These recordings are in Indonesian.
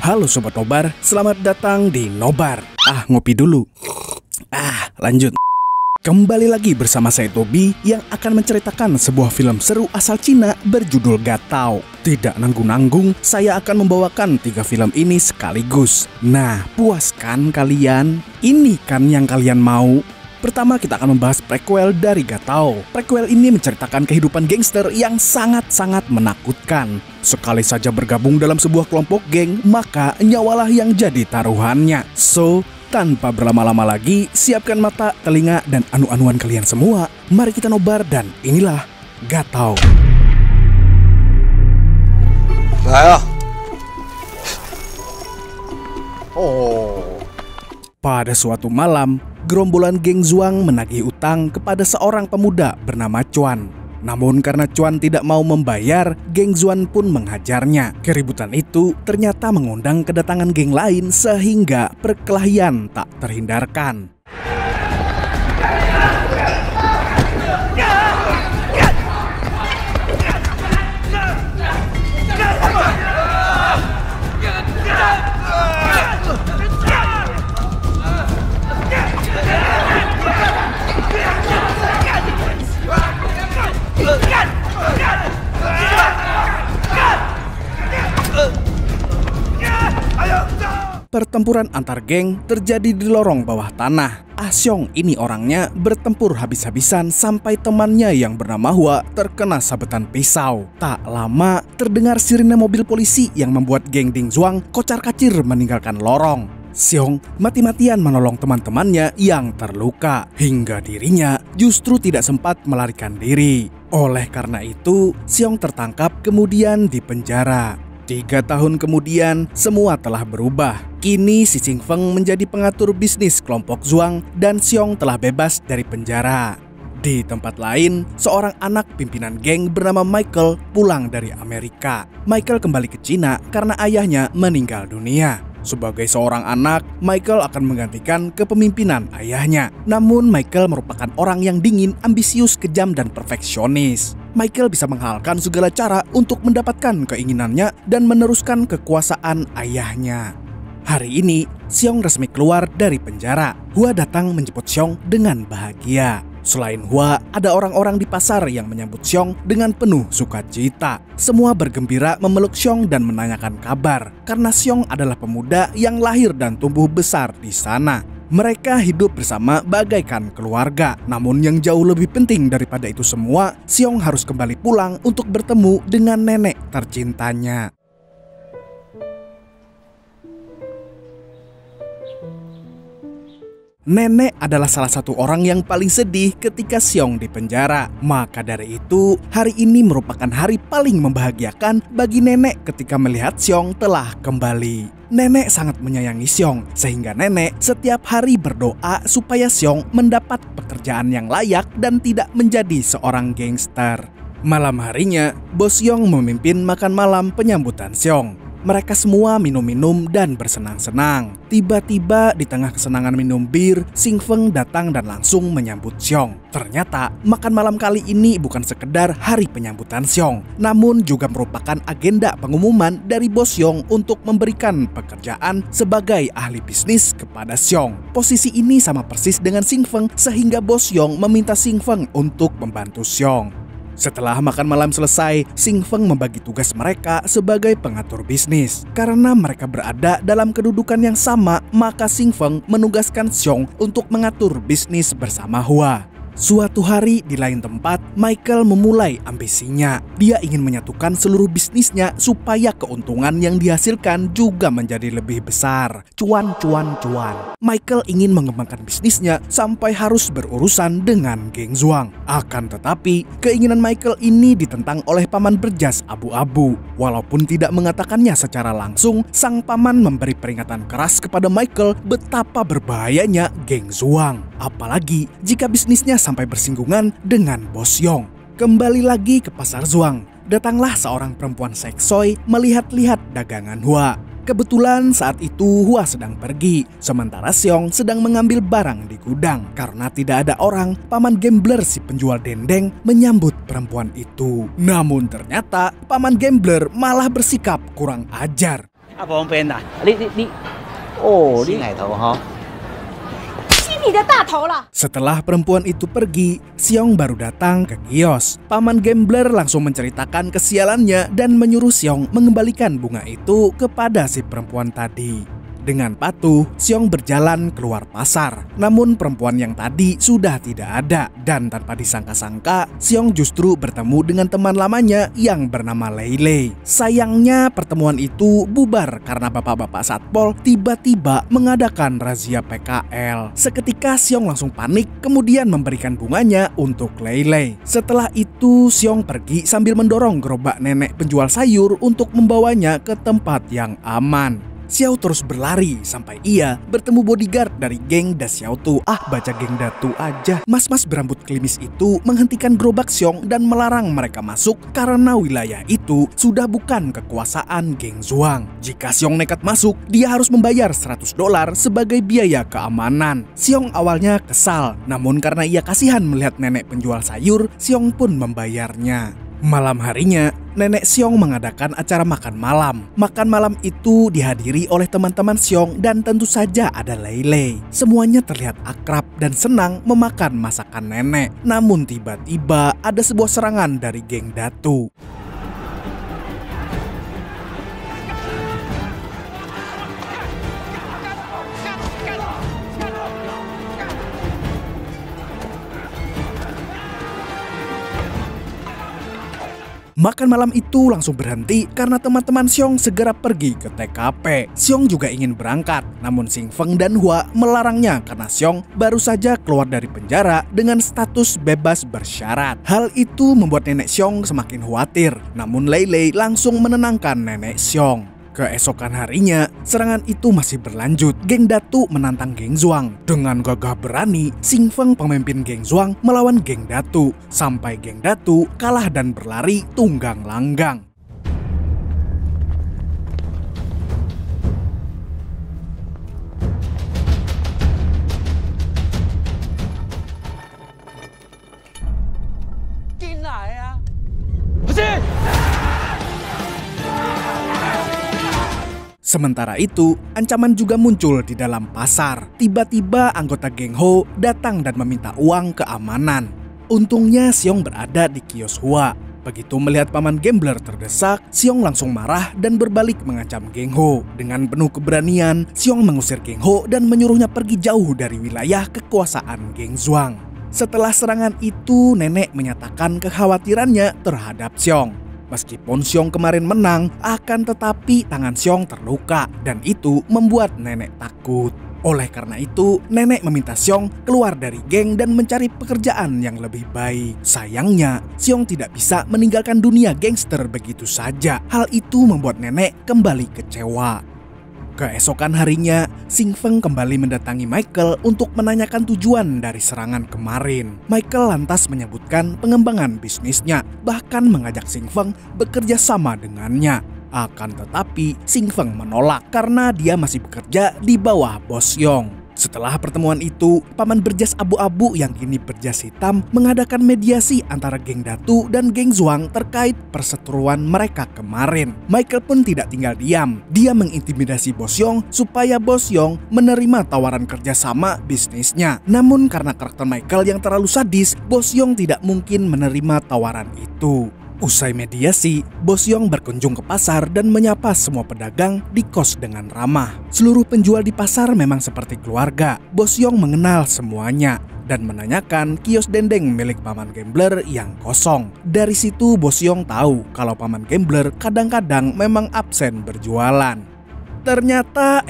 Halo Sobat Nobar, selamat datang di Nobar. Ngopi dulu. Lanjut. Kembali lagi bersama saya Tobi yang akan menceritakan sebuah film seru asal Cina berjudul Gatao. Tidak nanggung-nanggung, saya akan membawakan 3 film ini sekaligus. Nah, puas kan kalian? Ini kan yang kalian mau? Pertama kita akan membahas prequel dari Gatao. Prequel ini menceritakan kehidupan gangster yang sangat-sangat menakutkan. Sekali saja bergabung dalam sebuah kelompok geng, maka nyawalah yang jadi taruhannya. So, tanpa berlama-lama lagi, siapkan mata, telinga, dan anu-anuan kalian semua. Mari kita nobar dan inilah Gatao. Pada suatu malam, gerombolan geng Zhuang menagih utang kepada seorang pemuda bernama Chuan. Namun karena Chuan tidak mau membayar, geng Zhuang pun menghajarnya. Keributan itu ternyata mengundang kedatangan geng lain sehingga perkelahian tak terhindarkan. Pertempuran antar geng terjadi di lorong bawah tanah. Xiong ini orangnya bertempur habis-habisan sampai temannya yang bernama Hua terkena sabetan pisau. Tak lama terdengar sirine mobil polisi yang membuat geng Ding Zhuang kocar-kacir meninggalkan lorong. Xiong mati-matian menolong teman-temannya yang terluka, hingga dirinya justru tidak sempat melarikan diri. Oleh karena itu, Xiong tertangkap kemudian dipenjara. 3 tahun kemudian, semua telah berubah. Kini si Xing Feng menjadi pengatur bisnis kelompok Zhuang dan Xiong telah bebas dari penjara. Di tempat lain, seorang anak pimpinan geng bernama Michael pulang dari Amerika. Michael kembali ke Cina karena ayahnya meninggal dunia. Sebagai seorang anak, Michael akan menggantikan kepemimpinan ayahnya. Namun Michael merupakan orang yang dingin, ambisius, kejam, dan perfeksionis. Michael bisa menghalalkan segala cara untuk mendapatkan keinginannya dan meneruskan kekuasaan ayahnya. Hari ini, Xiong resmi keluar dari penjara. Hua datang menjemput Xiong dengan bahagia. Selain Hua, ada orang-orang di pasar yang menyambut Xiong dengan penuh sukacita. Semua bergembira memeluk Xiong dan menanyakan kabar, karena Xiong adalah pemuda yang lahir dan tumbuh besar di sana. Mereka hidup bersama bagaikan keluarga. Namun yang jauh lebih penting daripada itu semua, Xiong harus kembali pulang untuk bertemu dengan nenek tercintanya. Nenek adalah salah satu orang yang paling sedih ketika Xiong di penjara. Maka dari itu, hari ini merupakan hari paling membahagiakan bagi nenek ketika melihat Xiong telah kembali. Nenek sangat menyayangi Xiong, sehingga nenek setiap hari berdoa supaya Xiong mendapat pekerjaan yang layak dan tidak menjadi seorang gangster. Malam harinya, Bos Xiong memimpin makan malam penyambutan Xiong. Mereka semua minum-minum dan bersenang-senang. Tiba-tiba di tengah kesenangan minum bir, Xing Feng datang dan langsung menyambut Xiong. Ternyata makan malam kali ini bukan sekedar hari penyambutan Xiong, namun juga merupakan agenda pengumuman dari Bos Xiong untuk memberikan pekerjaan sebagai ahli bisnis kepada Xiong. Posisi ini sama persis dengan Xing Feng sehingga Bos Xiong meminta Xing Feng untuk membantu Xiong. Setelah makan malam selesai, Xing Feng membagi tugas mereka sebagai pengatur bisnis. Karena mereka berada dalam kedudukan yang sama, maka Xing Feng menugaskan Xiong untuk mengatur bisnis bersama Hua. Suatu hari di lain tempat, Michael memulai ambisinya. Dia ingin menyatukan seluruh bisnisnya supaya keuntungan yang dihasilkan juga menjadi lebih besar. Cuan. Michael ingin mengembangkan bisnisnya sampai harus berurusan dengan geng Zhuang. Akan tetapi, keinginan Michael ini ditentang oleh paman berjas abu-abu. Walaupun tidak mengatakannya secara langsung, sang paman memberi peringatan keras kepada Michael betapa berbahayanya geng Zhuang. Apalagi jika bisnisnya sampai bersinggungan dengan Bos Xiong. Kembali lagi ke pasar Zhuang, datanglah seorang perempuan seksoi melihat-lihat dagangan Hua. Kebetulan saat itu Hua sedang pergi, sementara Xiong sedang mengambil barang di gudang. Karena tidak ada orang, paman gambler si penjual dendeng menyambut perempuan itu. Namun ternyata paman gambler malah bersikap kurang ajar. 啊，旁边啦，哦，你奶头哈。Setelah perempuan itu pergi, Xiong baru datang ke kios. Paman gambler langsung menceritakan kesialannya dan menyuruh Xiong mengembalikan bunga itu kepada si perempuan tadi. Dengan patuh, Xiong berjalan keluar pasar. Namun perempuan yang tadi sudah tidak ada. Dan tanpa disangka-sangka, Xiong justru bertemu dengan teman lamanya yang bernama Lei Lei. Sayangnya pertemuan itu bubar karena bapak-bapak satpol tiba-tiba mengadakan razia PKL. Seketika Xiong langsung panik, kemudian memberikan bunganya untuk Lei Lei. Setelah itu Xiong pergi sambil mendorong gerobak nenek penjual sayur untuk membawanya ke tempat yang aman. Xiao terus berlari sampai ia bertemu bodyguard dari geng Da Xiao Tu. Baca geng Datu aja. Mas-mas berambut klimis itu menghentikan gerobak Xiong dan melarang mereka masuk karena wilayah itu sudah bukan kekuasaan geng Zhuang. Jika Xiong nekat masuk, dia harus membayar $100 sebagai biaya keamanan. Xiong awalnya kesal, namun karena ia kasihan melihat nenek penjual sayur, Xiong pun membayarnya. Malam harinya, nenek Xiong mengadakan acara makan malam. Makan malam itu dihadiri oleh teman-teman Xiong dan tentu saja ada Lei Lei. Semuanya terlihat akrab dan senang memakan masakan nenek. Namun tiba-tiba ada sebuah serangan dari geng Datu. Makan malam itu langsung berhenti karena teman-teman Xiong segera pergi ke TKP. Xiong juga ingin berangkat, namun Xing Feng dan Hua melarangnya karena Xiong baru saja keluar dari penjara dengan status bebas bersyarat. Hal itu membuat nenek Xiong semakin khawatir, namun Lei Lei langsung menenangkan nenek Xiong. Keesokan harinya, serangan itu masih berlanjut. Geng Datu menantang geng Zhuang. Dengan gagah berani, Xing Feng pemimpin geng Zhuang melawan geng Datu. Sampai geng Datu kalah dan berlari tunggang langgang. Sementara itu, ancaman juga muncul di dalam pasar. Tiba-tiba anggota geng Ho datang dan meminta uang keamanan. Untungnya Xiong berada di kios Hua. Begitu melihat paman gambler terdesak, Xiong langsung marah dan berbalik mengancam geng Ho. Dengan penuh keberanian, Xiong mengusir geng Ho dan menyuruhnya pergi jauh dari wilayah kekuasaan geng Zhuang. Setelah serangan itu, nenek menyatakan kekhawatirannya terhadap Xiong. Meskipun Xiong kemarin menang, akan tetapi tangan Xiong terluka dan itu membuat nenek takut. Oleh karena itu, nenek meminta Xiong keluar dari geng dan mencari pekerjaan yang lebih baik. Sayangnya, Xiong tidak bisa meninggalkan dunia gangster begitu saja. Hal itu membuat nenek kembali kecewa. Keesokan harinya, Xing Feng kembali mendatangi Michael untuk menanyakan tujuan dari serangan kemarin. Michael lantas menyebutkan pengembangan bisnisnya, bahkan mengajak Xing Feng bekerja sama dengannya. Akan tetapi, Xing Feng menolak karena dia masih bekerja di bawah bos Yong. Setelah pertemuan itu, paman berjas abu-abu yang kini berjas hitam mengadakan mediasi antara geng Datu dan geng Zhuang terkait perseteruan mereka kemarin. Michael pun tidak tinggal diam. Dia mengintimidasi bos Yong supaya bos Yong menerima tawaran kerjasama bisnisnya. Namun karena karakter Michael yang terlalu sadis, bos Yong tidak mungkin menerima tawaran itu. Usai mediasi, bos Yong berkunjung ke pasar dan menyapa semua pedagang di kos dengan ramah. Seluruh penjual di pasar memang seperti keluarga. Bos Yong mengenal semuanya dan menanyakan kios dendeng milik paman gambler yang kosong. Dari situ bos Yong tahu kalau paman gambler kadang-kadang memang absen berjualan. Ternyata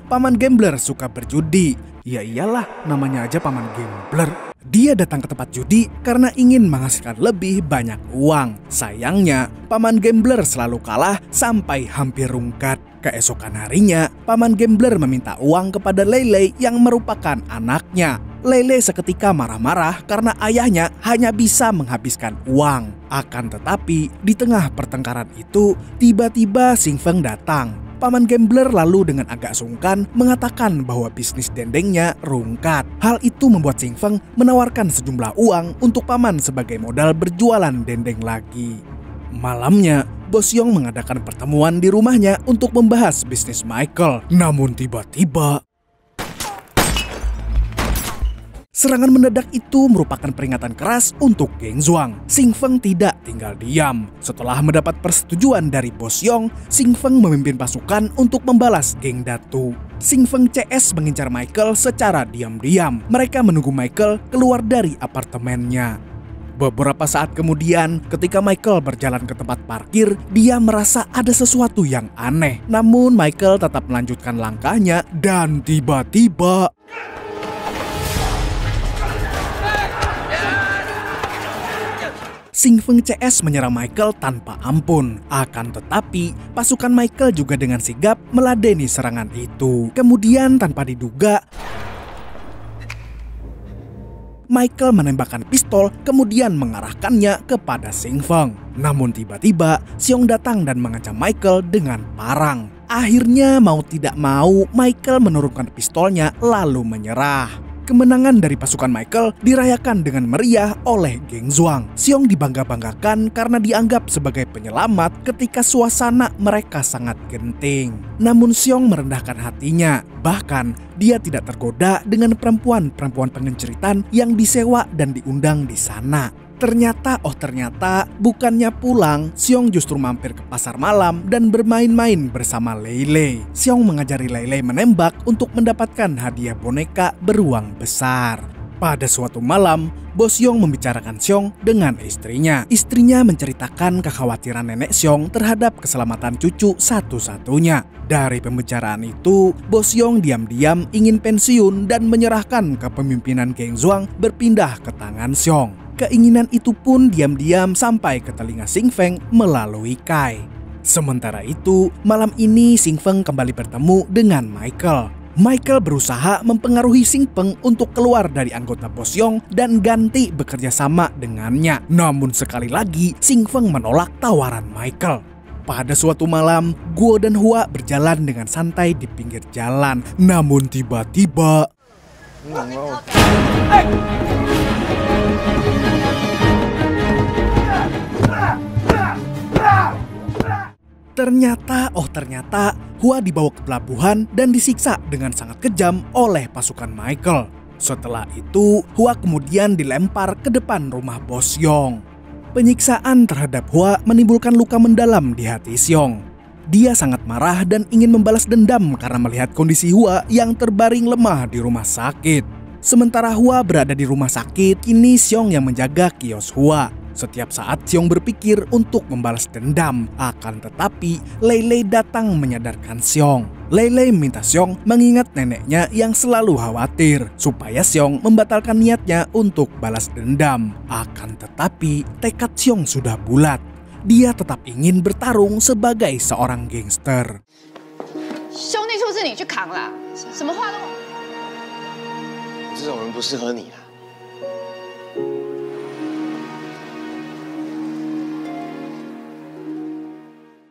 paman gambler suka berjudi. Ya iyalah, namanya aja paman gambler. Dia datang ke tempat judi karena ingin menghasilkan lebih banyak uang. Sayangnya, paman gambler selalu kalah sampai hampir rungkat. Keesokan harinya, paman gambler meminta uang kepada Lei Lei yang merupakan anaknya. Lei Lei seketika marah-marah karena ayahnya hanya bisa menghabiskan uang. Akan tetapi, di tengah pertengkaran itu, tiba-tiba Xing Feng datang. Paman gambler lalu dengan agak sungkan mengatakan bahwa bisnis dendengnya rungkat. Hal itu membuat Xing Feng menawarkan sejumlah uang untuk paman sebagai modal berjualan dendeng lagi. Malamnya, Bos Yong mengadakan pertemuan di rumahnya untuk membahas bisnis Michael. Namun tiba-tiba serangan mendadak itu merupakan peringatan keras untuk geng Zhuang. Xing Feng tidak tinggal diam. Setelah mendapat persetujuan dari Bos Yong, Xing Feng memimpin pasukan untuk membalas geng Datu. Xing Feng CS mengincar Michael secara diam-diam. Mereka menunggu Michael keluar dari apartemennya. Beberapa saat kemudian, ketika Michael berjalan ke tempat parkir, dia merasa ada sesuatu yang aneh. Namun Michael tetap melanjutkan langkahnya dan tiba-tiba Xing Feng CS menyerang Michael tanpa ampun. Akan tetapi, pasukan Michael juga dengan sigap meladeni serangan itu. Kemudian tanpa diduga, Michael menembakkan pistol kemudian mengarahkannya kepada Xing Feng. Namun tiba-tiba, Xiong datang dan mengancam Michael dengan parang. Akhirnya mau tidak mau, Michael menurunkan pistolnya lalu menyerah. Kemenangan dari pasukan Michael dirayakan dengan meriah oleh geng Zhuang. Xiong dibangga-banggakan karena dianggap sebagai penyelamat ketika suasana mereka sangat genting. Namun Xiong merendahkan hatinya. Bahkan dia tidak tergoda dengan perempuan-perempuan pengenceritan yang disewa dan diundang di sana. Ternyata bukannya pulang, Xiong justru mampir ke pasar malam dan bermain-main bersama Lei Lei. Xiong mengajari Lei Lei menembak untuk mendapatkan hadiah boneka beruang besar. Pada suatu malam, Bos Yong membicarakan Xiong dengan istrinya. Istrinya menceritakan kekhawatiran nenek Xiong terhadap keselamatan cucu satu-satunya. Dari pembicaraan itu, Bos Yong diam-diam ingin pensiun dan menyerahkan kepemimpinan geng Zhuang berpindah ke tangan Xiong. Keinginan itu pun diam-diam sampai ke telinga Xing Feng melalui Kai. Sementara itu, malam ini Xing Feng kembali bertemu dengan Michael. Michael berusaha mempengaruhi Xing Feng untuk keluar dari anggota Bos Yong dan ganti bekerja sama dengannya. Namun sekali lagi, Xing Feng menolak tawaran Michael. Pada suatu malam, Guo dan Hua berjalan dengan santai di pinggir jalan. Namun tiba-tiba Ternyata Hua dibawa ke pelabuhan dan disiksa dengan sangat kejam oleh pasukan Michael. Setelah itu, Hua kemudian dilempar ke depan rumah Bos Yong. Penyiksaan terhadap Hua menimbulkan luka mendalam di hati Xiong. Dia sangat marah dan ingin membalas dendam karena melihat kondisi Hua yang terbaring lemah di rumah sakit. Sementara Hua berada di rumah sakit, kini Xiong yang menjaga kios Hua. Setiap saat Xiong berpikir untuk membalas dendam, akan tetapi Lei Lei datang menyadarkan Xiong. Lei Lei minta Xiong mengingat neneknya yang selalu khawatir supaya Xiong membatalkan niatnya untuk balas dendam. Akan tetapi tekad Xiong sudah bulat. Dia tetap ingin bertarung sebagai seorang gangster. 兄弟出事你去扛啦，什么话都。这种人不适合你啊。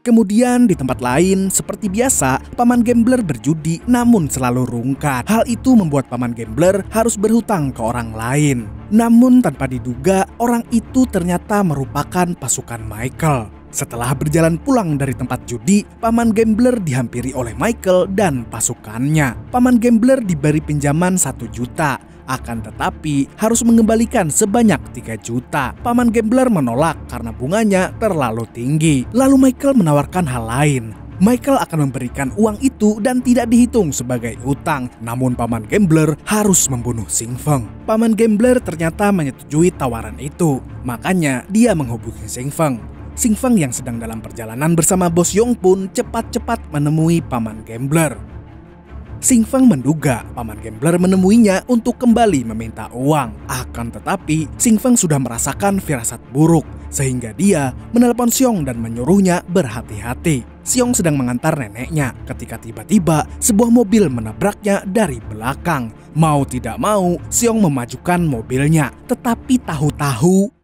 Kemudian di tempat lain, seperti biasa, paman gambler berjudi namun selalu rungkat. Hal itu membuat paman gambler harus berhutang ke orang lain. Namun tanpa diduga, orang itu ternyata merupakan pasukan Michael. Setelah berjalan pulang dari tempat judi, paman gambler dihampiri oleh Michael dan pasukannya. Paman gambler diberi pinjaman 1 juta. Akan tetapi harus mengembalikan sebanyak 3 juta. Paman gambler menolak karena bunganya terlalu tinggi. Lalu Michael menawarkan hal lain. Michael akan memberikan uang itu dan tidak dihitung sebagai utang. Namun paman gambler harus membunuh Xing Feng. Paman gambler ternyata menyetujui tawaran itu. Makanya dia menghubungi Xing Feng. Xing Feng yang sedang dalam perjalanan bersama Bos Yong pun cepat-cepat menemui paman gambler. Xing Feng menduga paman gambler menemuinya untuk kembali meminta uang. Akan tetapi Xing Feng sudah merasakan firasat buruk sehingga dia menelepon Xiong dan menyuruhnya berhati-hati. Xiong sedang mengantar neneknya ketika tiba-tiba sebuah mobil menabraknya dari belakang. Mau tidak mau Xiong memajukan mobilnya, tetapi tahu-tahu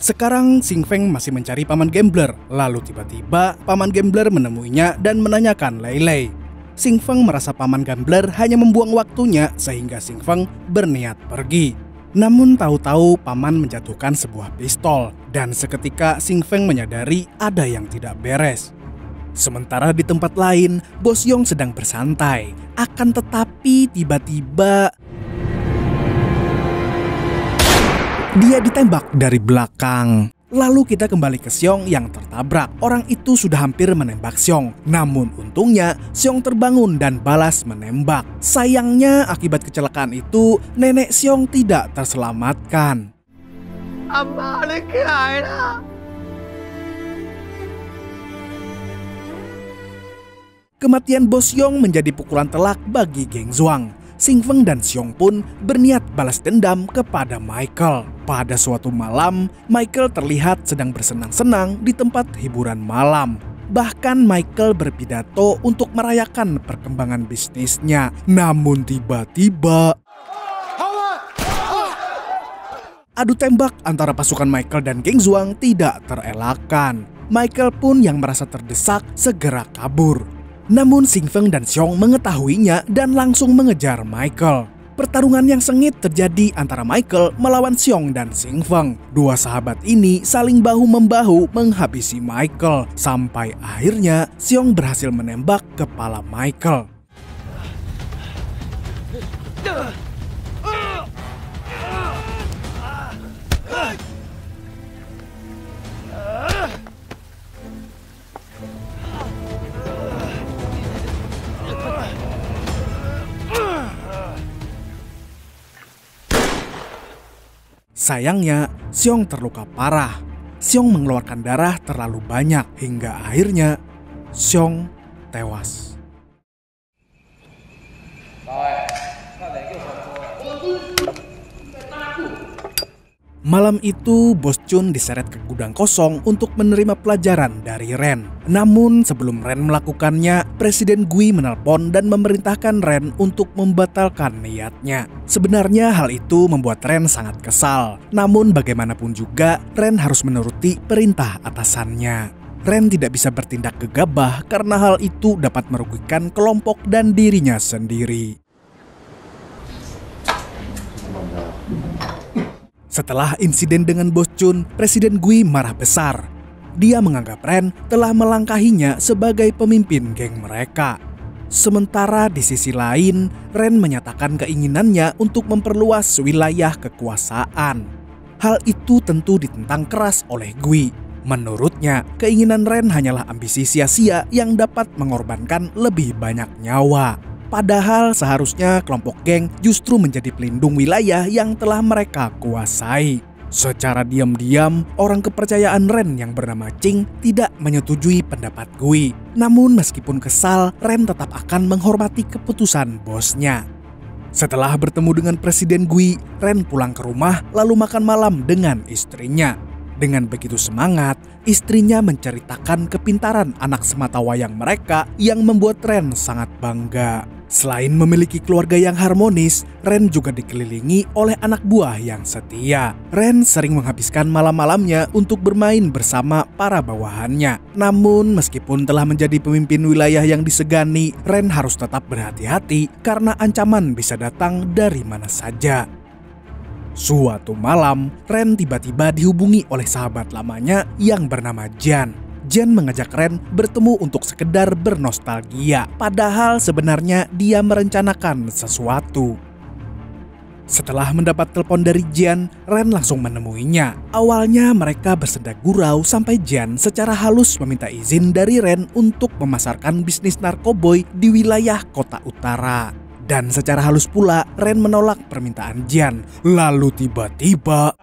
sekarang Xing Feng masih mencari paman gambler. Lalu tiba-tiba paman gambler menemuinya dan menanyakan Lei Lei. Xing Feng merasa paman gambler hanya membuang waktunya sehingga Xing Feng berniat pergi. Namun tahu-tahu paman menjatuhkan sebuah pistol dan seketika Xing Feng menyadari ada yang tidak beres. Sementara di tempat lain, Bos Yong sedang bersantai. Akan tetapi tiba-tiba dia ditembak dari belakang. Lalu kita kembali ke Xiong yang tertabrak. Orang itu sudah hampir menembak Xiong. Namun untungnya Xiong terbangun dan balas menembak. Sayangnya akibat kecelakaan itu nenek Xiong tidak terselamatkan. Kematian Bos Yong menjadi pukulan telak bagi geng Zhuang. Xing Feng dan Xiong pun berniat balas dendam kepada Michael. Pada suatu malam, Michael terlihat sedang bersenang-senang di tempat hiburan malam. Bahkan Michael berpidato untuk merayakan perkembangan bisnisnya. Namun tiba-tiba adu tembak antara pasukan Michael dan geng Zhuang tidak terelakkan. Michael pun yang merasa terdesak segera kabur. Namun Xing Feng dan Xiong mengetahuinya dan langsung mengejar Michael. Pertarungan yang sengit terjadi antara Michael melawan Xiong dan Xing Feng. Dua sahabat ini saling bahu-membahu menghabisi Michael. Sampai akhirnya Xiong berhasil menembak kepala Michael. Sayangnya, Xiong terluka parah. Xiong mengeluarkan darah terlalu banyak hingga akhirnya Xiong tewas. Malam itu, Bos Chun diseret ke gudang kosong untuk menerima pelajaran dari Ren. Namun sebelum Ren melakukannya, Presiden Gui menelpon dan memerintahkan Ren untuk membatalkan niatnya. Sebenarnya hal itu membuat Ren sangat kesal. Namun bagaimanapun juga, Ren harus menuruti perintah atasannya. Ren tidak bisa bertindak gegabah karena hal itu dapat merugikan kelompok dan dirinya sendiri. Setelah insiden dengan Bos Chun, Presiden Gui marah besar. Dia menganggap Ren telah melangkahinya sebagai pemimpin geng mereka. Sementara di sisi lain, Ren menyatakan keinginannya untuk memperluas wilayah kekuasaan. Hal itu tentu ditentang keras oleh Gui. Menurutnya, keinginan Ren hanyalah ambisi sia-sia yang dapat mengorbankan lebih banyak nyawa. Padahal seharusnya kelompok geng justru menjadi pelindung wilayah yang telah mereka kuasai. Secara diam-diam, orang kepercayaan Ren yang bernama Ching tidak menyetujui pendapat Gui. Namun meskipun kesal, Ren tetap akan menghormati keputusan bosnya. Setelah bertemu dengan Presiden Gui, Ren pulang ke rumah lalu makan malam dengan istrinya. Dengan begitu semangat, istrinya menceritakan kepintaran anak sematawayang mereka yang membuat Ren sangat bangga. Selain memiliki keluarga yang harmonis, Ren juga dikelilingi oleh anak buah yang setia. Ren sering menghabiskan malam-malamnya untuk bermain bersama para bawahannya. Namun meskipun telah menjadi pemimpin wilayah yang disegani, Ren harus tetap berhati-hati karena ancaman bisa datang dari mana saja. Suatu malam, Ren tiba-tiba dihubungi oleh sahabat lamanya yang bernama Jian. Jian mengajak Ren bertemu untuk sekedar bernostalgia, padahal sebenarnya dia merencanakan sesuatu. Setelah mendapat telepon dari Jian, Ren langsung menemuinya. Awalnya mereka bersenda gurau sampai Jian secara halus meminta izin dari Ren untuk memasarkan bisnis narkoboy di wilayah kota utara. Dan secara halus pula Ren menolak permintaan Jian. Lalu tiba-tiba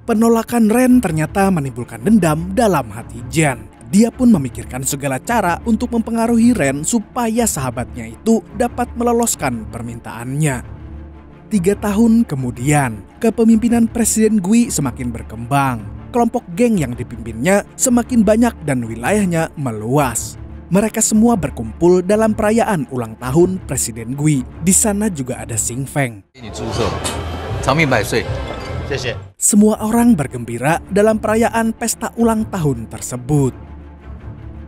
penolakan Ren ternyata menimbulkan dendam dalam hati Jian. Dia pun memikirkan segala cara untuk mempengaruhi Ren supaya sahabatnya itu dapat meloloskan permintaannya. 3 tahun kemudian, kepemimpinan Presiden Gui semakin berkembang. Kelompok geng yang dipimpinnya semakin banyak dan wilayahnya meluas. Mereka semua berkumpul dalam perayaan ulang tahun Presiden Gui. Di sana juga ada Xing Feng. Semua orang bergembira dalam perayaan pesta ulang tahun tersebut.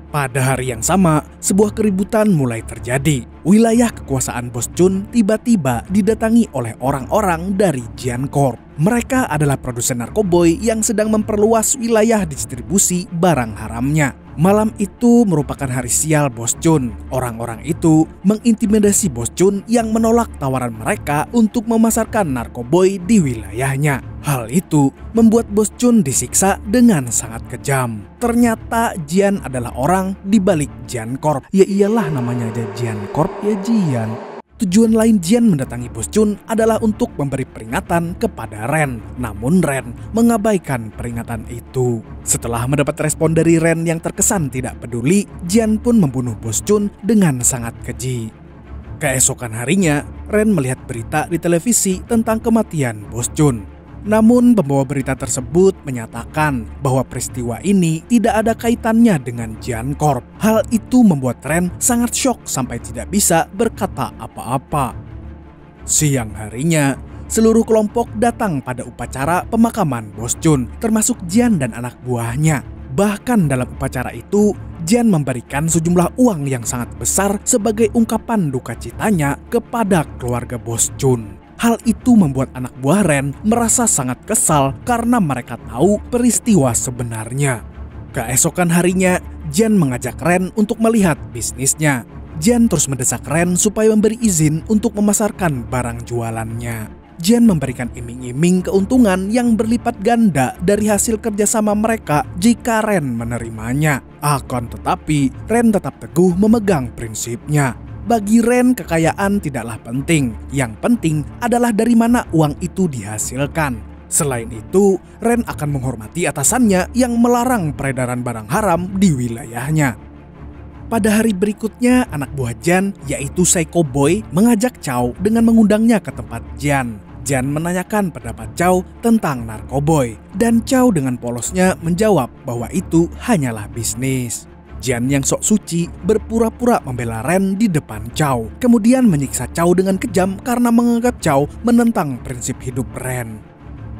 Pada hari yang sama, sebuah keributan mulai terjadi. Wilayah kekuasaan Bos Chun tiba-tiba didatangi oleh orang-orang dari Jian Corp. Mereka adalah produsen narkoboy yang sedang memperluas wilayah distribusi barang haramnya. Malam itu merupakan hari sial Bos Chun. Orang-orang itu mengintimidasi Bos Chun yang menolak tawaran mereka untuk memasarkan narkoboy di wilayahnya. Hal itu membuat Bos Chun disiksa dengan sangat kejam. Ternyata Jian adalah orang di balik Jian Corp. Ya iyalah, namanya aja Jian Corp, ya Jian. Tujuan lain Jian mendatangi Bos Chun adalah untuk memberi peringatan kepada Ren. Namun Ren mengabaikan peringatan itu. Setelah mendapat respon dari Ren yang terkesan tidak peduli, Jian pun membunuh Bos Chun dengan sangat keji. Keesokan harinya, Ren melihat berita di televisi tentang kematian Bos Chun. Namun pembawa berita tersebut menyatakan bahwa peristiwa ini tidak ada kaitannya dengan Jian Corp. Hal itu membuat Ren sangat syok sampai tidak bisa berkata apa-apa. Siang harinya, seluruh kelompok datang pada upacara pemakaman Bos Chun, termasuk Jian dan anak buahnya. Bahkan dalam upacara itu, Jian memberikan sejumlah uang yang sangat besar sebagai ungkapan duka citanya kepada keluarga Bos Chun. Hal itu membuat anak buah Ren merasa sangat kesal karena mereka tahu peristiwa sebenarnya. Keesokan harinya, Jian mengajak Ren untuk melihat bisnisnya. Jian terus mendesak Ren supaya memberi izin untuk memasarkan barang jualannya. Jian memberikan iming-iming keuntungan yang berlipat ganda dari hasil kerjasama mereka jika Ren menerimanya. Akan tetapi, Ren tetap teguh memegang prinsipnya. Bagi Ren, kekayaan tidaklah penting. Yang penting adalah dari mana uang itu dihasilkan. Selain itu, Ren akan menghormati atasannya yang melarang peredaran barang haram di wilayahnya. Pada hari berikutnya, anak buah Jian, yaitu Psycho Boy, mengajak Chow dengan mengundangnya ke tempat Jian. Jian menanyakan pendapat Chow tentang narkoboy, dan Chow dengan polosnya menjawab bahwa itu hanyalah bisnis. Jian yang sok suci berpura-pura membela Ren di depan Chow, kemudian menyiksa Chow dengan kejam karena menganggap Chow menentang prinsip hidup Ren.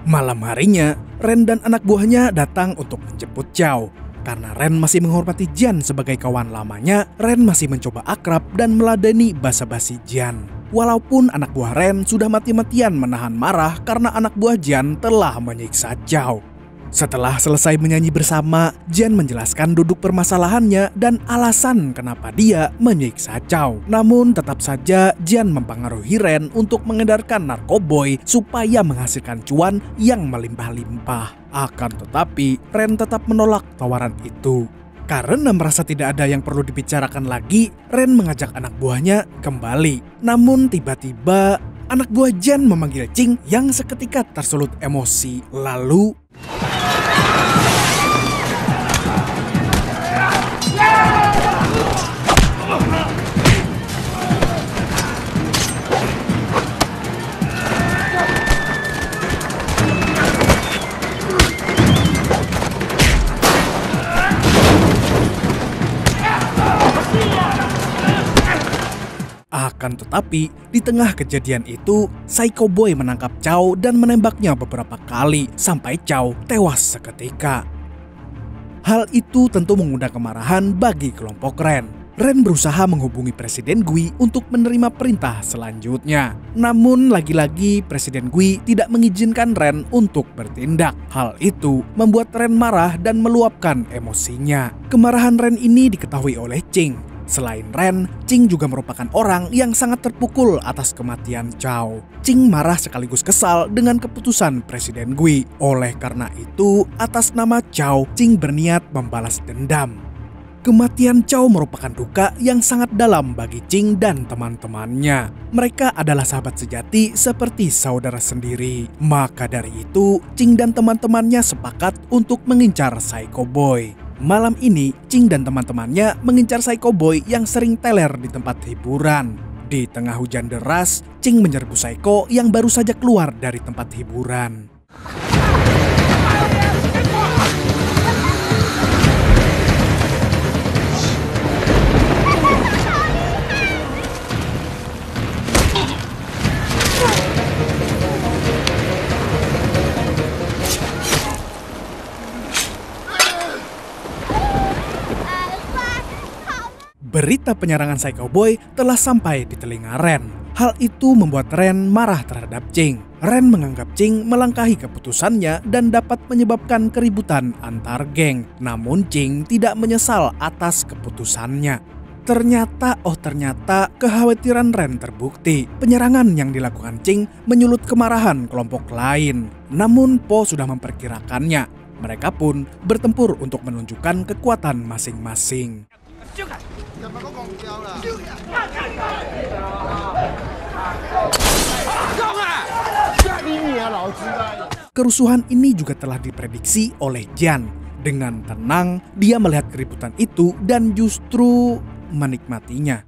Malam harinya, Ren dan anak buahnya datang untuk menjemput Chow. Karena Ren masih menghormati Jian sebagai kawan lamanya, Ren masih mencoba akrab dan meladeni basa-basi Jian. Walaupun anak buah Ren sudah mati-matian menahan marah karena anak buah Jian telah menyiksa Chow. Setelah selesai menyanyi bersama, Jian menjelaskan duduk permasalahannya dan alasan kenapa dia menyiksa Chow. Namun tetap saja Jian mempengaruhi Ren untuk mengedarkan narkoboy supaya menghasilkan cuan yang melimpah-limpah. Akan tetapi, Ren tetap menolak tawaran itu. Karena merasa tidak ada yang perlu dibicarakan lagi, Ren mengajak anak buahnya kembali. Namun tiba-tiba, anak buah Jian memanggil Ching yang seketika tersulut emosi. Lalu akan tetapi, di tengah kejadian itu, Psycho Boy menangkap Chow dan menembaknya beberapa kali sampai Chow tewas seketika. Hal itu tentu mengundang kemarahan bagi kelompok Ren. Ren berusaha menghubungi Presiden Gui untuk menerima perintah selanjutnya. Namun lagi-lagi Presiden Gui tidak mengizinkan Ren untuk bertindak. Hal itu membuat Ren marah dan meluapkan emosinya. Kemarahan Ren ini diketahui oleh Ching. Selain Ren, Ching juga merupakan orang yang sangat terpukul atas kematian Chow. Ching marah sekaligus kesal dengan keputusan Presiden Gui. Oleh karena itu, atas nama Chow, Ching berniat membalas dendam. Kematian Chow merupakan duka yang sangat dalam bagi Ching dan teman-temannya. Mereka adalah sahabat sejati seperti saudara sendiri. Maka dari itu, Ching dan teman-temannya sepakat untuk mengincar Psycho Boy. Malam ini, Ching dan teman-temannya mengincar Psycho Boy yang sering teler di tempat hiburan. Di tengah hujan deras, Ching menyerbu Psycho yang baru saja keluar dari tempat hiburan. Berita penyerangan Psycho Boy telah sampai di telinga Ren. Hal itu membuat Ren marah terhadap Ching. Ren menganggap Ching melangkahi keputusannya dan dapat menyebabkan keributan antar geng. Namun Ching tidak menyesal atas keputusannya. Ternyata kekhawatiran Ren terbukti. Penyerangan yang dilakukan Ching menyulut kemarahan kelompok lain. Namun Po sudah memperkirakannya. Mereka pun bertempur untuk menunjukkan kekuatan masing-masing. Kerusuhan ini juga telah diprediksi oleh Jian. Dengan tenang, dia melihat keributan itu dan justru menikmatinya.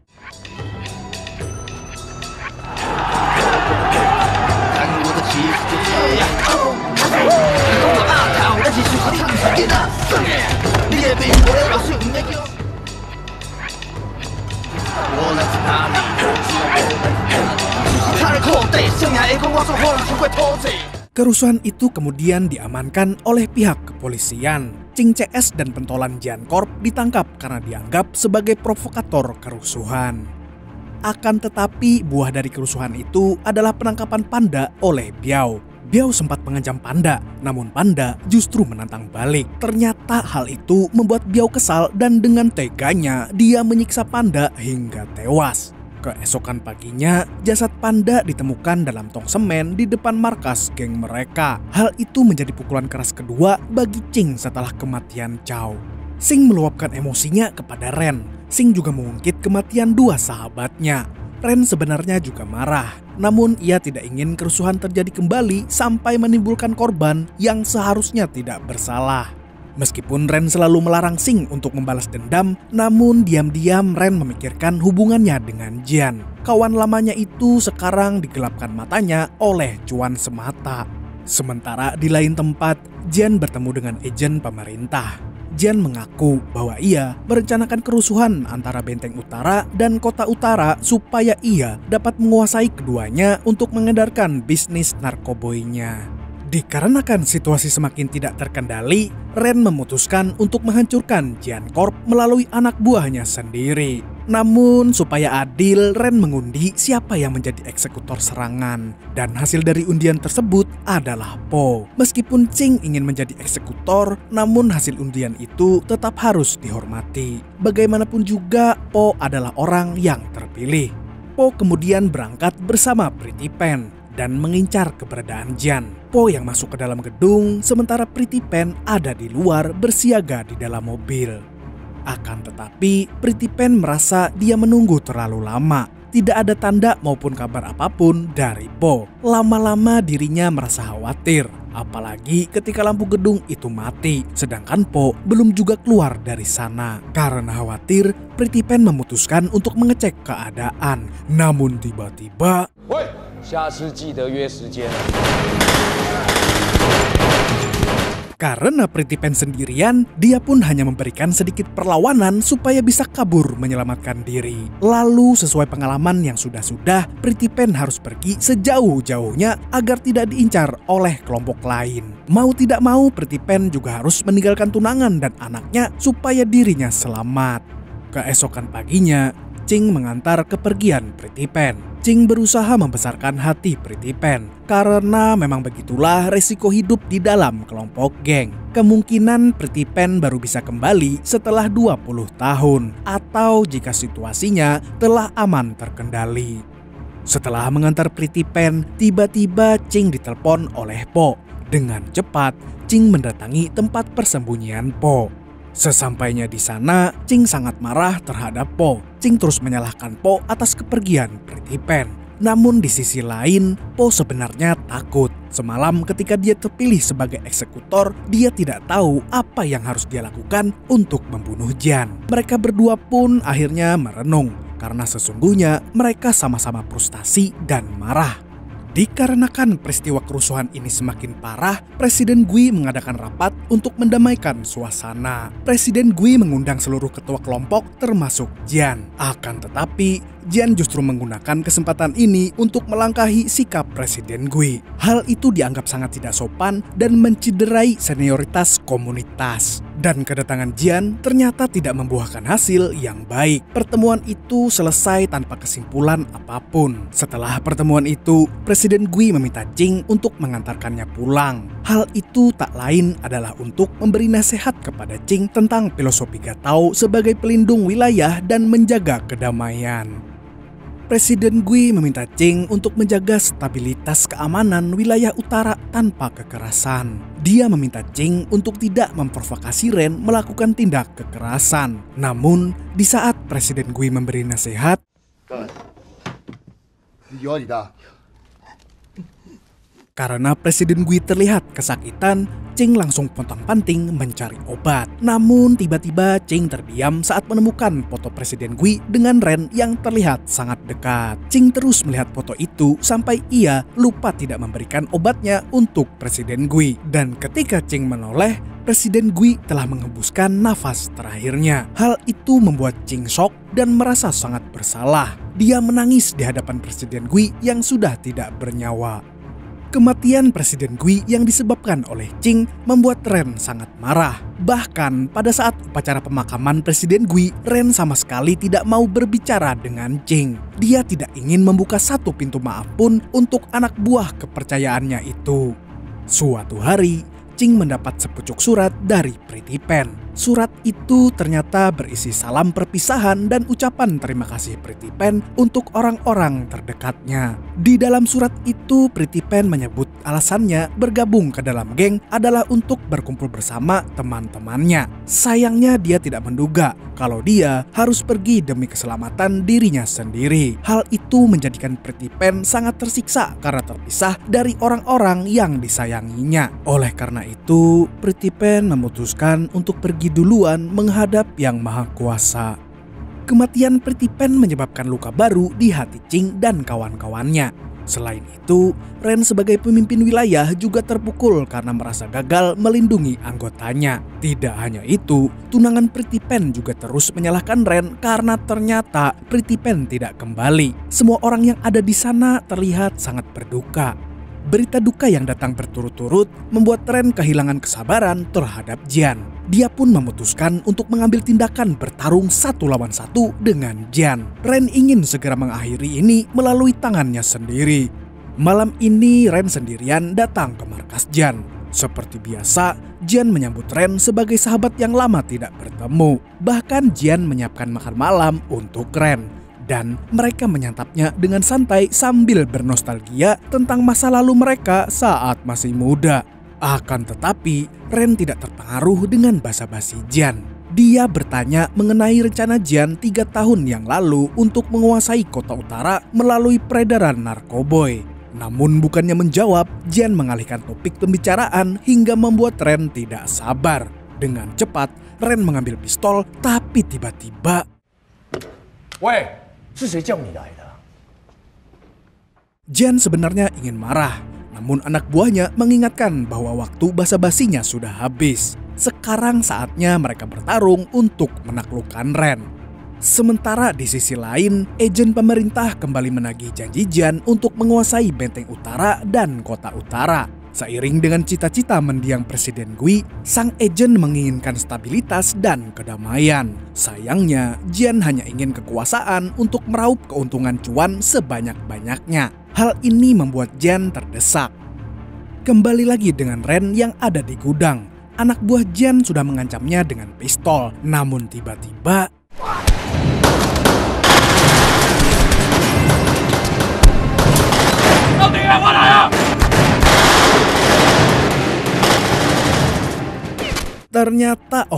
Kerusuhan itu kemudian diamankan oleh pihak kepolisian. Ching CS dan pentolan Jian Corp ditangkap karena dianggap sebagai provokator kerusuhan. Akan tetapi buah dari kerusuhan itu adalah penangkapan Panda oleh Biao. Biao sempat mengancam Panda, namun Panda justru menantang balik. Ternyata hal itu membuat Biao kesal dan dengan teganya dia menyiksa Panda hingga tewas. Keesokan paginya, jasad Panda ditemukan dalam tong semen di depan markas geng mereka. Hal itu menjadi pukulan keras kedua bagi Ching setelah kematian Chow. Sing meluapkan emosinya kepada Ren. Sing juga mengungkit kematian dua sahabatnya. Ren sebenarnya juga marah, namun ia tidak ingin kerusuhan terjadi kembali sampai menimbulkan korban yang seharusnya tidak bersalah. Meskipun Ren selalu melarang Sing untuk membalas dendam, namun diam-diam Ren memikirkan hubungannya dengan Jian. Kawan lamanya itu sekarang digelapkan matanya oleh cuan semata. Sementara di lain tempat, Jian bertemu dengan agen pemerintah. Jian mengaku bahwa ia merencanakan kerusuhan antara Benteng Utara dan Kota Utara supaya ia dapat menguasai keduanya untuk mengedarkan bisnis narkoboynya. Dikarenakan situasi semakin tidak terkendali, Ren memutuskan untuk menghancurkan Jian Corp melalui anak buahnya sendiri. Namun supaya adil, Ren mengundi siapa yang menjadi eksekutor serangan. Dan hasil dari undian tersebut adalah Po. Meskipun Ching ingin menjadi eksekutor, namun hasil undian itu tetap harus dihormati. Bagaimanapun juga, Po adalah orang yang terpilih. Po kemudian berangkat bersama Pretty Pen dan mengincar keberadaan Jian. Po yang masuk ke dalam gedung, sementara Pretty Pen ada di luar bersiaga di dalam mobil. Akan tetapi, Pretty Pen merasa dia menunggu terlalu lama. Tidak ada tanda maupun kabar apapun dari Po. Lama-lama dirinya merasa khawatir, apalagi ketika lampu gedung itu mati, sedangkan Po belum juga keluar dari sana. Karena khawatir, Pretty Pen memutuskan untuk mengecek keadaan. Namun tiba-tiba, karena Pretty Pen sendirian, dia pun hanya memberikan sedikit perlawanan supaya bisa kabur menyelamatkan diri. Lalu sesuai pengalaman yang sudah-sudah, Pretty Pen harus pergi sejauh-jauhnya agar tidak diincar oleh kelompok lain. Mau tidak mau, Pretty Pen juga harus meninggalkan tunangan dan anaknya supaya dirinya selamat. Keesokan paginya, Ching mengantar kepergian Pretty Pen. Ching berusaha membesarkan hati Pretty Pen karena memang begitulah resiko hidup di dalam kelompok geng. Kemungkinan Pretty Pen baru bisa kembali setelah 20 tahun atau jika situasinya telah aman terkendali. Setelah mengantar Pretty Pen, tiba-tiba Ching ditelepon oleh Po. Dengan cepat, Ching mendatangi tempat persembunyian Po. Sesampainya di sana, Ching sangat marah terhadap Po. Ching terus menyalahkan Po atas kepergian Pretty Pen. Namun di sisi lain, Po sebenarnya takut. Semalam ketika dia terpilih sebagai eksekutor, dia tidak tahu apa yang harus dia lakukan untuk membunuh Jian. Mereka berdua pun akhirnya merenung, karena sesungguhnya mereka sama-sama frustasi dan marah. Dikarenakan peristiwa kerusuhan ini semakin parah, Presiden Gui mengadakan rapat untuk mendamaikan suasana. Presiden Gui mengundang seluruh ketua kelompok termasuk Jian. Akan tetapi, Jian justru menggunakan kesempatan ini untuk melangkahi sikap Presiden Gui. Hal itu dianggap sangat tidak sopan dan mencederai senioritas komunitas. Dan kedatangan Jian ternyata tidak membuahkan hasil yang baik. Pertemuan itu selesai tanpa kesimpulan apapun. Setelah pertemuan itu, Presiden Gui meminta Jing untuk mengantarkannya pulang. Hal itu tak lain adalah untuk memberi nasihat kepada Jing tentang filosofi Gatao sebagai pelindung wilayah dan menjaga kedamaian. Presiden Gui meminta Jing untuk menjaga stabilitas keamanan wilayah utara tanpa kekerasan. Dia meminta Jing untuk tidak memprovokasi Ren melakukan tindak kekerasan. Namun, di saat Presiden Gui memberi nasihat, karena Presiden Gui terlihat kesakitan, Jing langsung pontang-panting mencari obat. Namun tiba-tiba Jing terdiam saat menemukan foto Presiden Gui dengan Ren yang terlihat sangat dekat. Jing terus melihat foto itu sampai ia lupa tidak memberikan obatnya untuk Presiden Gui. Dan ketika Jing menoleh, Presiden Gui telah menghembuskan nafas terakhirnya. Hal itu membuat Jing shock dan merasa sangat bersalah. Dia menangis di hadapan Presiden Gui yang sudah tidak bernyawa. Kematian Presiden Gui yang disebabkan oleh Jing membuat Ren sangat marah. Bahkan pada saat upacara pemakaman Presiden Gui, Ren sama sekali tidak mau berbicara dengan Jing. Dia tidak ingin membuka satu pintu maaf pun untuk anak buah kepercayaannya itu. Suatu hari, Jing mendapat sepucuk surat dari Pretty Pen. Surat itu ternyata berisi salam perpisahan dan ucapan terima kasih Pretty Pen untuk orang-orang terdekatnya. Di dalam surat itu, Pretty Pen menyebut alasannya bergabung ke dalam geng adalah untuk berkumpul bersama teman-temannya. Sayangnya dia tidak menduga kalau dia harus pergi demi keselamatan dirinya sendiri. Hal itu menjadikan Pretty Pen sangat tersiksa karena terpisah dari orang-orang yang disayanginya. Oleh karena itu, Pretty Pen memutuskan untuk pergi duluan menghadap Yang Maha Kuasa. Kematian Pretty Pen menyebabkan luka baru di hati Jing dan kawan-kawannya. Selain itu, Ren sebagai pemimpin wilayah juga terpukul karena merasa gagal melindungi anggotanya. Tidak hanya itu, tunangan Pretty Pen juga terus menyalahkan Ren karena ternyata Pretty Pen tidak kembali. Semua orang yang ada di sana terlihat sangat berduka. Berita duka yang datang berturut-turut membuat Ren kehilangan kesabaran terhadap Jian. Dia pun memutuskan untuk mengambil tindakan bertarung 1 lawan 1 dengan Jian. Ren ingin segera mengakhiri ini melalui tangannya sendiri. Malam ini Ren sendirian datang ke markas Jian. Seperti biasa, Jian menyambut Ren sebagai sahabat yang lama tidak bertemu. Bahkan Jian menyiapkan makan malam untuk Ren. Dan mereka menyantapnya dengan santai sambil bernostalgia tentang masa lalu mereka saat masih muda. Akan tetapi, Ren tidak terpengaruh dengan basa-basi Jian. Dia bertanya mengenai rencana Jian 3 tahun yang lalu untuk menguasai kota utara melalui peredaran narkoboy. Namun bukannya menjawab, Jian mengalihkan topik pembicaraan hingga membuat Ren tidak sabar. Dengan cepat, Ren mengambil pistol, tapi tiba-tiba... Jian sebenarnya ingin marah, namun anak buahnya mengingatkan bahwa waktu basa-basinya sudah habis. Sekarang saatnya mereka bertarung untuk menaklukkan Ren. Sementara di sisi lain, agen pemerintah kembali menagih janji Jian untuk menguasai benteng utara dan kota utara. Seiring dengan cita-cita mendiang Presiden Gui, sang agen menginginkan stabilitas dan kedamaian. Sayangnya, Jian hanya ingin kekuasaan untuk meraup keuntungan cuan sebanyak-banyaknya. Hal ini membuat Jian terdesak. Kembali lagi dengan Ren yang ada di gudang. Anak buah Jian sudah mengancamnya dengan pistol. Namun tiba-tiba...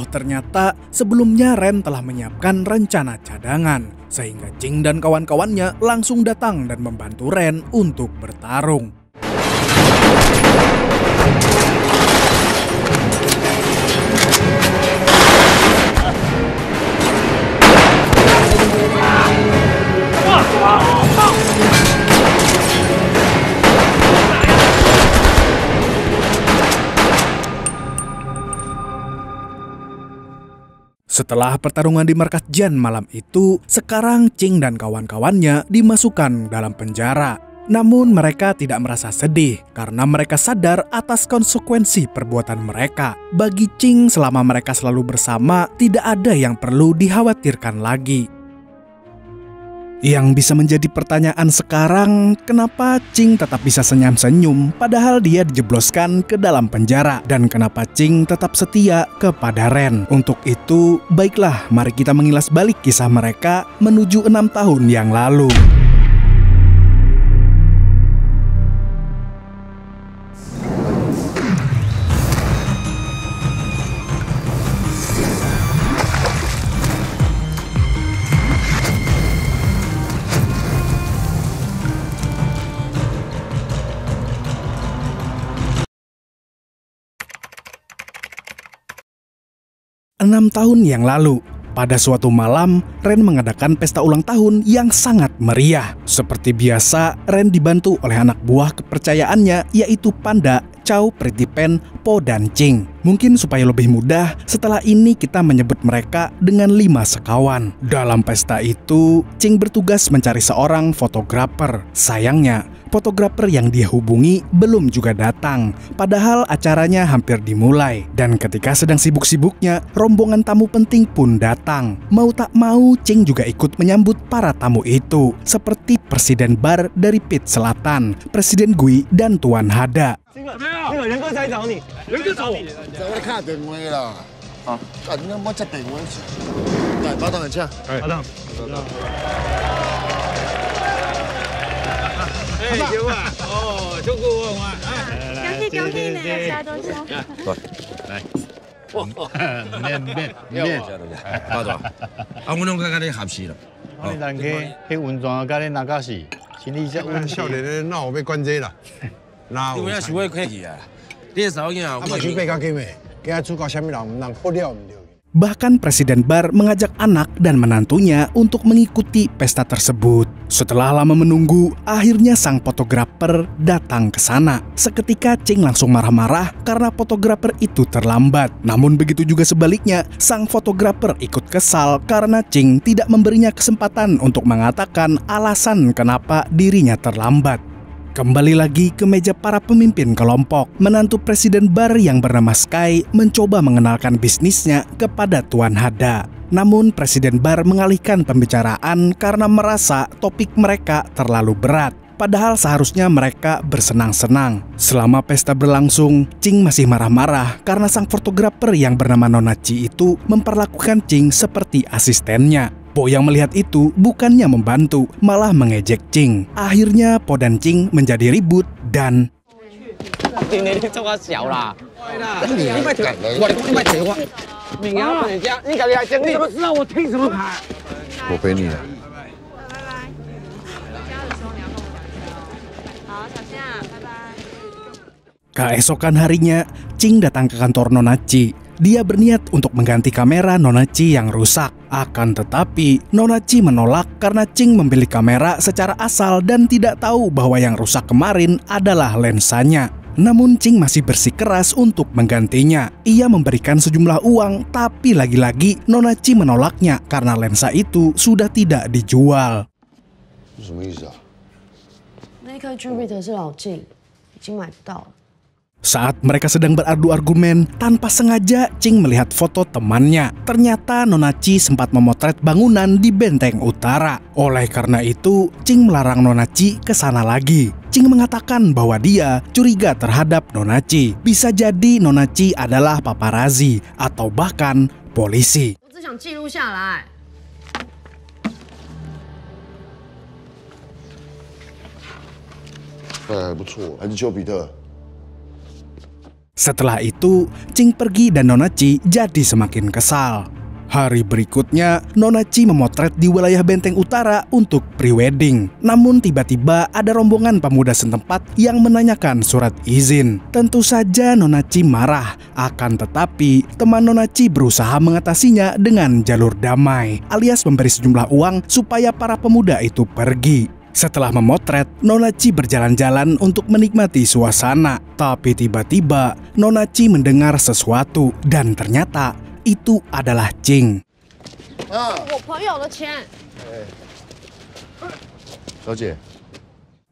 Ternyata sebelumnya Ren telah menyiapkan rencana cadangan. Sehingga Jing dan kawan-kawannya langsung datang dan membantu Ren untuk bertarung. Setelah pertarungan di markas Jian malam itu, sekarang Ching dan kawan-kawannya dimasukkan dalam penjara. Namun mereka tidak merasa sedih karena mereka sadar atas konsekuensi perbuatan mereka. Bagi Ching, selama mereka selalu bersama, tidak ada yang perlu dikhawatirkan lagi. Yang bisa menjadi pertanyaan sekarang, kenapa Ching tetap bisa senyum-senyum padahal dia dijebloskan ke dalam penjara? Dan kenapa Ching tetap setia kepada Ren? Untuk itu, baiklah mari kita mengilas balik kisah mereka menuju 6 tahun yang lalu. Enam tahun yang lalu, pada suatu malam, Ren mengadakan pesta ulang tahun yang sangat meriah. Seperti biasa, Ren dibantu oleh anak buah kepercayaannya, yaitu Panda, Chow, Pretty Pen, Po, dan Ching. Mungkin supaya lebih mudah, setelah ini kita menyebut mereka dengan 5 sekawan. Dalam pesta itu, Ching bertugas mencari seorang fotografer. Sayangnya, fotografer yang dia hubungi belum juga datang, padahal acaranya hampir dimulai. Dan ketika sedang sibuk-sibuknya, rombongan tamu penting pun datang. Mau tak mau, Ching juga ikut menyambut para tamu itu, seperti Presiden Bar dari Pit Selatan, Presiden Gui, dan Tuan Hada. Bahkan Presiden Bar mengajak anak dan menantunya untuk mengikuti pesta tersebut. Setelah lama menunggu, akhirnya sang fotografer datang ke sana. Seketika Ching langsung marah-marah karena fotografer itu terlambat. Namun begitu juga sebaliknya, sang fotografer ikut kesal karena Ching tidak memberinya kesempatan untuk mengatakan alasan kenapa dirinya terlambat. Kembali lagi ke meja para pemimpin kelompok, menantu Presiden Bar yang bernama Sky mencoba mengenalkan bisnisnya kepada Tuan Hada. Namun Presiden Bar mengalihkan pembicaraan karena merasa topik mereka terlalu berat. Padahal seharusnya mereka bersenang-senang. Selama pesta berlangsung, Ching masih marah-marah karena sang fotografer yang bernama Nona Chi itu memperlakukan Ching seperti asistennya. Po yang melihat itu bukannya membantu, malah mengejek Ching. Akhirnya Po dan Ching menjadi ribut dan keesokan harinya, Ching datang ke kantor Nona Chi. Dia berniat untuk mengganti kamera Nona Chi yang rusak. Akan tetapi, Nona Chi menolak karena Ching membeli kamera secara asal dan tidak tahu bahwa yang rusak kemarin adalah lensanya. Namun Ching masih bersikeras untuk menggantinya. Ia memberikan sejumlah uang, tapi lagi-lagi Nona Chi menolaknya karena lensa itu sudah tidak dijual. Saat mereka sedang beradu argumen, tanpa sengaja Ching melihat foto temannya. Ternyata Nona Chi sempat memotret bangunan di Benteng Utara. Oleh karena itu, Ching melarang Nona Chi ke sana lagi. Ching mengatakan bahwa dia curiga terhadap Nona Chi. Bisa jadi Nona Chi adalah paparazzi atau bahkan polisi. Setelah itu, Ching pergi dan Nona Chi jadi semakin kesal. Hari berikutnya, Nona Chi memotret di wilayah Benteng Utara untuk prewedding. Namun tiba-tiba ada rombongan pemuda setempat yang menanyakan surat izin. Tentu saja Nona Chi marah. Akan tetapi, teman Nona Chi berusaha mengatasinya dengan jalur damai, alias memberi sejumlah uang supaya para pemuda itu pergi. Setelah memotret, Nona Chi berjalan-jalan untuk menikmati suasana. Tapi tiba-tiba, Nona Chi mendengar sesuatu dan ternyata itu adalah Ching. 我朋友的钱。小姐，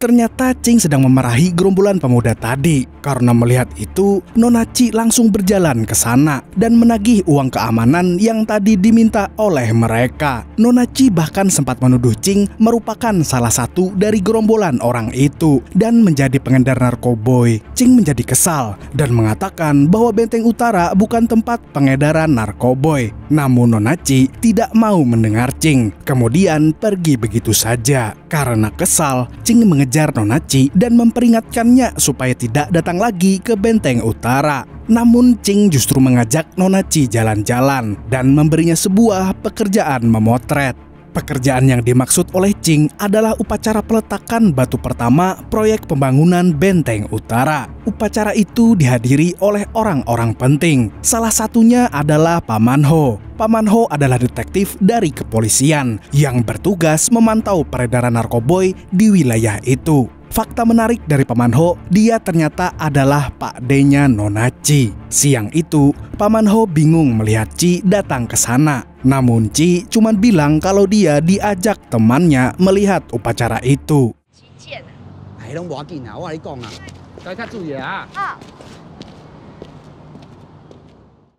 Ternyata Ching sedang memarahi gerombolan pemuda tadi. Karena melihat itu, Nona Chi langsung berjalan ke sana dan menagih uang keamanan yang tadi diminta oleh mereka. Nona Chi bahkan sempat menuduh Ching merupakan salah satu dari gerombolan orang itu dan menjadi pengedar narkoboy. Ching menjadi kesal dan mengatakan bahwa Benteng Utara bukan tempat pengedaran narkoboy. Namun Nona Chi tidak mau mendengar Ching, kemudian pergi begitu saja. Karena kesal, Ching mengejar Nona Chi dan memperingatkannya supaya tidak datang lagi ke Benteng Utara. Namun Ching justru mengajak Nona Chi jalan-jalan dan memberinya sebuah pekerjaan memotret. Pekerjaan yang dimaksud oleh Ching adalah upacara peletakan batu pertama proyek pembangunan Benteng Utara. Upacara itu dihadiri oleh orang-orang penting. Salah satunya adalah Paman Ho. Paman Ho adalah detektif dari kepolisian yang bertugas memantau peredaran narkoboy di wilayah itu. Fakta menarik dari Paman Ho, dia ternyata adalah Pak D-nya Nona Chi. Siang itu, Paman Ho bingung melihat Chi datang ke sana. Namun Chi cuma bilang kalau dia diajak temannya melihat upacara itu.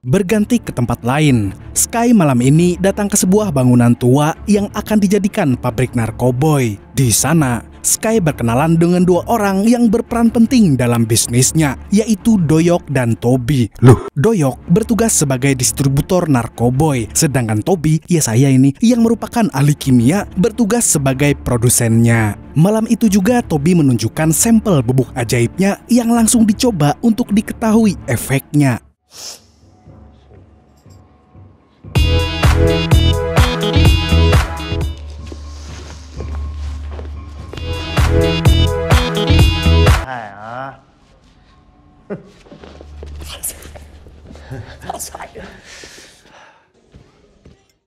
Berganti ke tempat lain, Sky malam ini datang ke sebuah bangunan tua yang akan dijadikan pabrik narkoboy. Di sana, Sky berkenalan dengan dua orang yang berperan penting dalam bisnisnya, yaitu Doyok dan Toby. Loh, Doyok bertugas sebagai distributor narkoboy, sedangkan Toby, ya saya ini, yang merupakan ahli kimia, bertugas sebagai produsennya. Malam itu juga Toby menunjukkan sampel bubuk ajaibnya yang langsung dicoba untuk diketahui efeknya.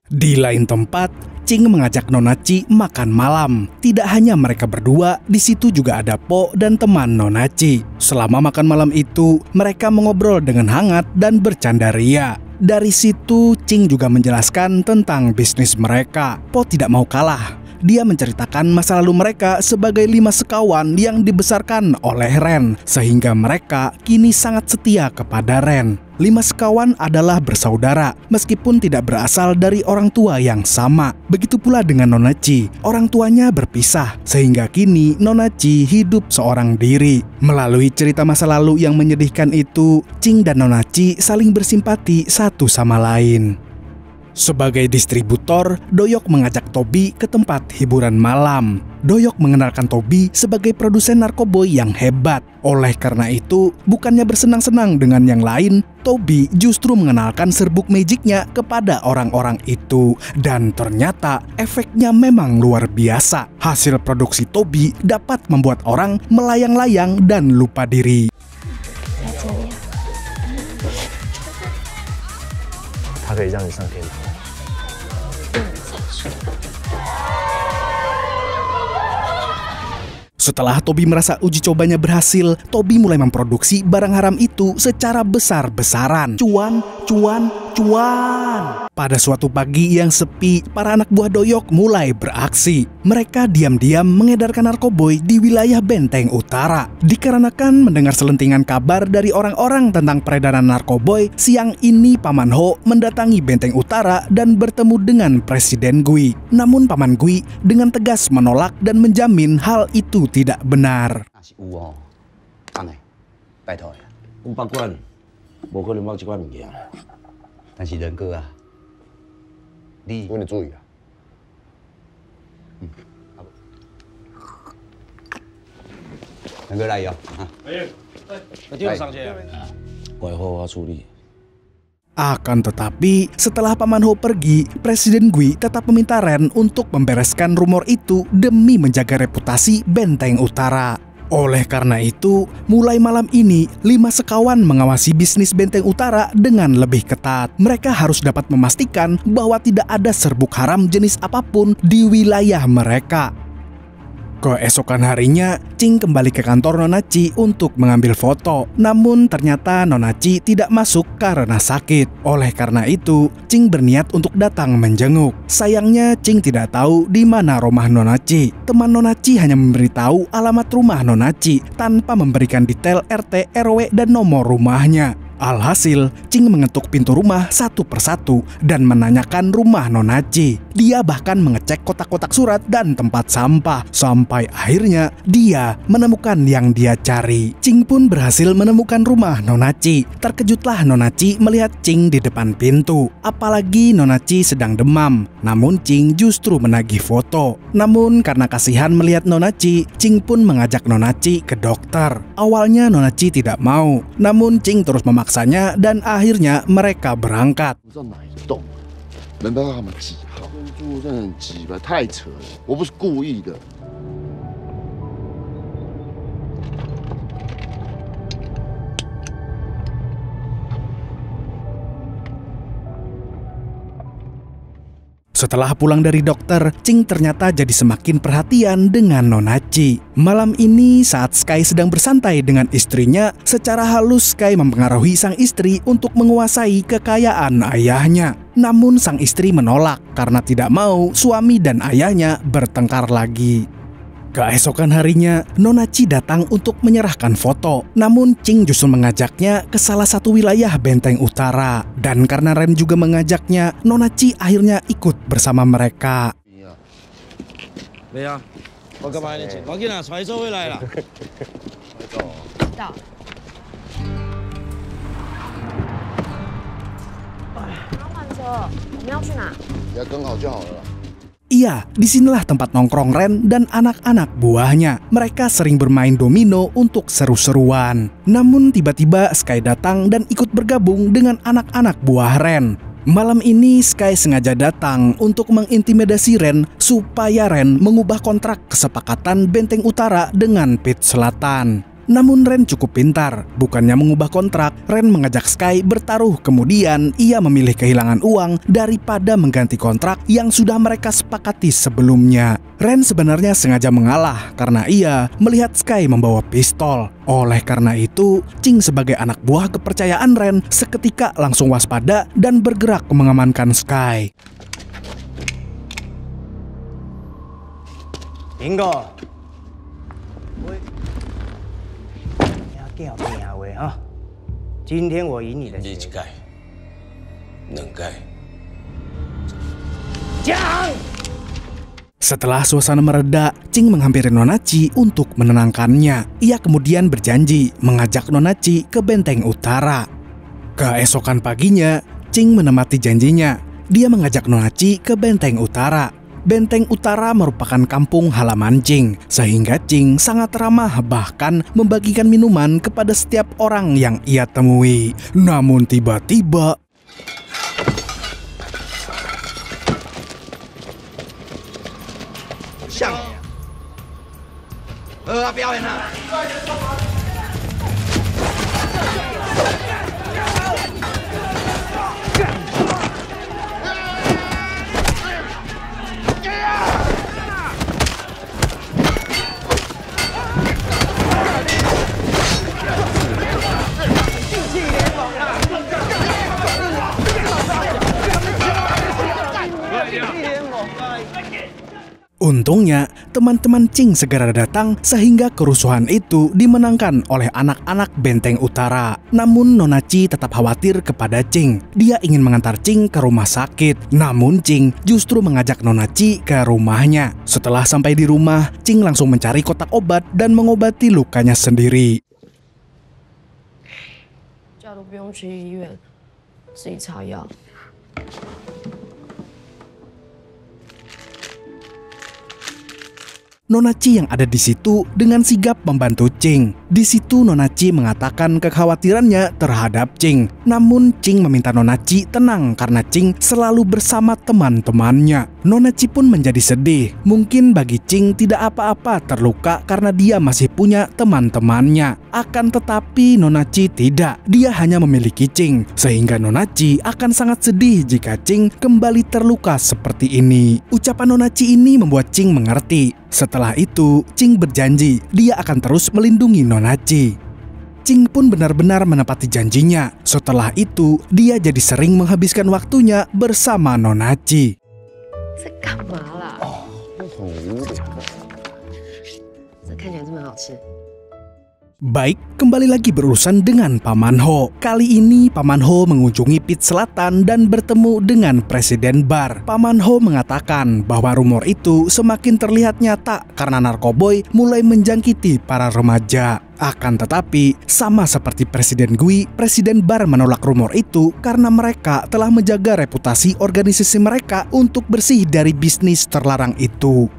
Di lain tempat, Ching mengajak Nona Chi makan malam. Tidak hanya mereka berdua, di situ juga ada Po dan teman Nona Chi. Selama makan malam itu, mereka mengobrol dengan hangat dan bercanda ria. Dari situ, Ching juga menjelaskan tentang bisnis mereka. Po tidak mau kalah. Dia menceritakan masa lalu mereka sebagai 5 sekawan yang dibesarkan oleh Ren, sehingga mereka kini sangat setia kepada Ren. 5 sekawan adalah bersaudara, meskipun tidak berasal dari orang tua yang sama. Begitu pula dengan Nona Chi, orang tuanya berpisah, sehingga kini Nona Chi hidup seorang diri. Melalui cerita masa lalu yang menyedihkan itu, Ching dan Nona Chi saling bersimpati satu sama lain. Sebagai distributor, Doyok mengajak Toby ke tempat hiburan malam. Doyok mengenalkan Toby sebagai produsen narkoboy yang hebat. Oleh karena itu, bukannya bersenang-senang dengan yang lain, Toby justru mengenalkan serbuk magicnya kepada orang-orang itu. Dan ternyata efeknya memang luar biasa. Hasil produksi Toby dapat membuat orang melayang-layang dan lupa diri. Setelah Toby merasa uji cobanya berhasil, Toby mulai memproduksi barang haram itu secara besar-besaran. Cuan, cuan, cuan. Pada suatu pagi yang sepi, para anak buah Doyok mulai beraksi. Mereka diam-diam mengedarkan narkoboy di wilayah Benteng Utara. Dikarenakan mendengar selentingan kabar dari orang-orang tentang peredaran narkoboy, siang ini Paman Ho mendatangi Benteng Utara dan bertemu dengan Presiden Gui. Namun Paman Gui dengan tegas menolak dan menjamin hal itu tidak benar. Akan tetapi, setelah Paman Ho pergi, Presiden Gui tetap meminta Ren untuk membereskan rumor itu demi menjaga reputasi Benteng Utara. Oleh karena itu, mulai malam ini, 5 sekawan mengawasi bisnis Benteng Utara dengan lebih ketat. Mereka harus dapat memastikan bahwa tidak ada serbuk haram jenis apapun di wilayah mereka. Keesokan harinya, Ching kembali ke kantor Nona Ci untuk mengambil foto. Namun ternyata Nona Ci tidak masuk karena sakit. Oleh karena itu, Ching berniat untuk datang menjenguk. Sayangnya Ching tidak tahu di mana rumah Nona Ci. Teman Nona Ci hanya memberitahu alamat rumah Nona Ci tanpa memberikan detail RT, RW, dan nomor rumahnya. Alhasil, Ching mengetuk pintu rumah satu persatu dan menanyakan rumah Nona Ci. Dia bahkan mengecek kotak-kotak surat dan tempat sampah. Sampai akhirnya dia menemukan yang dia cari. Ching pun berhasil menemukan rumah Nona Ci. Terkejutlah Nona Ci melihat Ching di depan pintu. Apalagi Nona Ci sedang demam. Namun Ching justru menagih foto. Namun karena kasihan melihat Nona Ci, Ching pun mengajak Nona Ci ke dokter. Awalnya Nona Ci tidak mau. Namun Ching terus memaksanya dan akhirnya mereka berangkat. 不知道哪一栋，门不知道他们几号，住真的很鸡巴，太扯了，我不是故意的。 Setelah pulang dari dokter, Ching ternyata jadi semakin perhatian dengan Nona Ci. Malam ini saat Sky sedang bersantai dengan istrinya, secara halus Sky mempengaruhi sang istri untuk menguasai kekayaan ayahnya. Namun sang istri menolak karena tidak mau suami dan ayahnya bertengkar lagi. Keesokan harinya, Nona Ci datang untuk menyerahkan foto. Namun Ching justru mengajaknya ke salah satu wilayah Benteng Utara. Dan karena Ren juga mengajaknya, Nona Ci akhirnya ikut bersama mereka. 没啊，我干嘛呢？我给他揣走回来了。到。刚换车，我们要去哪？只要跟好就好了啦。 Iya, disinilah tempat nongkrong Ren dan anak-anak buahnya. Mereka sering bermain domino untuk seru-seruan. Namun tiba-tiba Sky datang dan ikut bergabung dengan anak-anak buah Ren. Malam ini Sky sengaja datang untuk mengintimidasi Ren supaya Ren mengubah kontrak kesepakatan Benteng Utara dengan Pit Selatan. Namun Ren cukup pintar, bukannya mengubah kontrak, Ren mengajak Sky bertaruh, kemudian ia memilih kehilangan uang daripada mengganti kontrak yang sudah mereka sepakati sebelumnya. Ren sebenarnya sengaja mengalah karena ia melihat Sky membawa pistol. Oleh karena itu, Ching sebagai anak buah kepercayaan Ren seketika langsung waspada dan bergerak mengamankan Sky. Bingo. 今天我赢你的。你一盖，两盖。讲。 Setelah suasana mereda, Ching menghampiri Nona Ci untuk menenangkannya. Ia kemudian berjanji mengajak Nona Ci ke Benteng Utara. Keesokan paginya, Ching menepati janjinya. Dia mengajak Nona Ci ke Benteng Utara. Benteng Utara merupakan kampung halaman Ching, sehingga Ching sangat ramah, bahkan membagikan minuman kepada setiap orang yang ia temui. Namun tiba-tiba untungnya, teman-teman Ching segera datang sehingga kerusuhan itu dimenangkan oleh anak-anak Benteng Utara. Namun Nona Ci tetap khawatir kepada Ching. Dia ingin mengantar Ching ke rumah sakit. Namun Ching justru mengajak Nona Ci ke rumahnya. Setelah sampai di rumah, Ching langsung mencari kotak obat dan mengobati lukanya sendiri. 叫都不用去医院，自己擦药。 Nona Ci yang ada di situ dengan sigap membantu Ching. Di situ Nona Ci mengatakan kekhawatirannya terhadap Ching. Namun Ching meminta Nona Ci tenang karena Ching selalu bersama teman-temannya. Nona Ci pun menjadi sedih. Mungkin bagi Ching tidak apa-apa terluka karena dia masih punya teman-temannya. Akan tetapi Nona Ci tidak. Dia hanya memiliki Ching. Sehingga Nona Ci akan sangat sedih jika Ching kembali terluka seperti ini. Ucapan Nona Ci ini membuat Ching mengerti. Setelah itu, Ching berjanji dia akan terus melindungi Nona Ci. Ching pun benar-benar menepati janjinya. Setelah itu, dia jadi sering menghabiskan waktunya bersama Nona Ci. 这干嘛啦？这看起来这么好吃。 Baik, kembali lagi berurusan dengan Paman Ho. Kali ini Paman Ho mengunjungi Pit Selatan dan bertemu dengan Presiden Bar. Paman Ho mengatakan bahwa rumor itu semakin terlihat nyata karena narkoboy mulai menjangkiti para remaja. Akan tetapi, sama seperti Presiden Gui, Presiden Bar menolak rumor itu karena mereka telah menjaga reputasi organisasi mereka untuk bersih dari bisnis terlarang itu.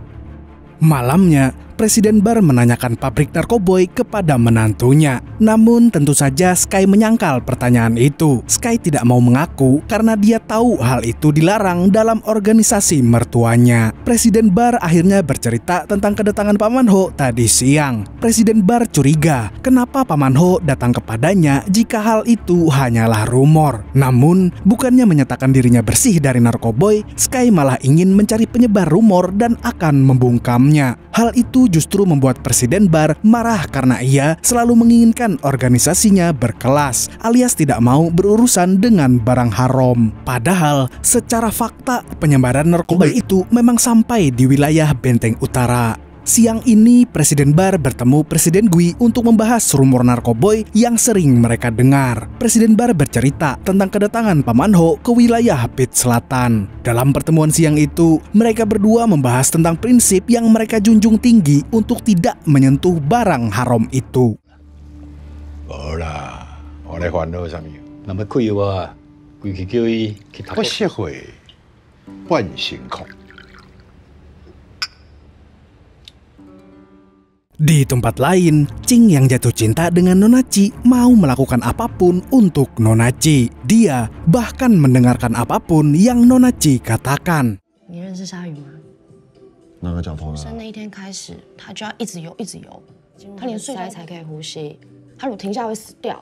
Malamnya, Presiden Bar menanyakan pabrik narkoboy kepada menantunya. Namun tentu saja Sky menyangkal pertanyaan itu. Sky tidak mau mengaku karena dia tahu hal itu dilarang dalam organisasi mertuanya. Presiden Bar akhirnya bercerita tentang kedatangan Paman Ho tadi siang. Presiden Bar curiga kenapa Paman Ho datang kepadanya jika hal itu hanyalah rumor. Namun, bukannya menyatakan dirinya bersih dari narkoboy, Sky malah ingin mencari penyebar rumor dan akan membungkamnya. Hal itu justru membuat Presiden Bar marah karena ia selalu menginginkan organisasinya berkelas, alias tidak mau berurusan dengan barang haram. Padahal secara fakta penyebaran narkoba itu memang sampai di wilayah Benteng Utara. Siang ini Presiden Bar bertemu Presiden Gui untuk membahas rumor narkoboy yang sering mereka dengar. Presiden Bar bercerita tentang kedatangan Paman Ho ke wilayah Pit Selatan. Dalam pertemuan siang itu, mereka berdua membahas tentang prinsip yang mereka junjung tinggi untuk tidak menyentuh barang haram itu. Ora, oleh Juan什么？那么可以哇，规矩叫伊去读不适会，换辛苦。 Di tempat lain, Ching yang jatuh cinta dengan Nona Ci mau melakukan apapun untuk Nona Ci. Dia bahkan mendengarkan apapun yang Nona Ci katakan. 你认识鲨鱼吗？哪个讲朋友？生那一天开始，它就要一直游，一直游，它连睡觉才可以呼吸，它如果停下会死掉。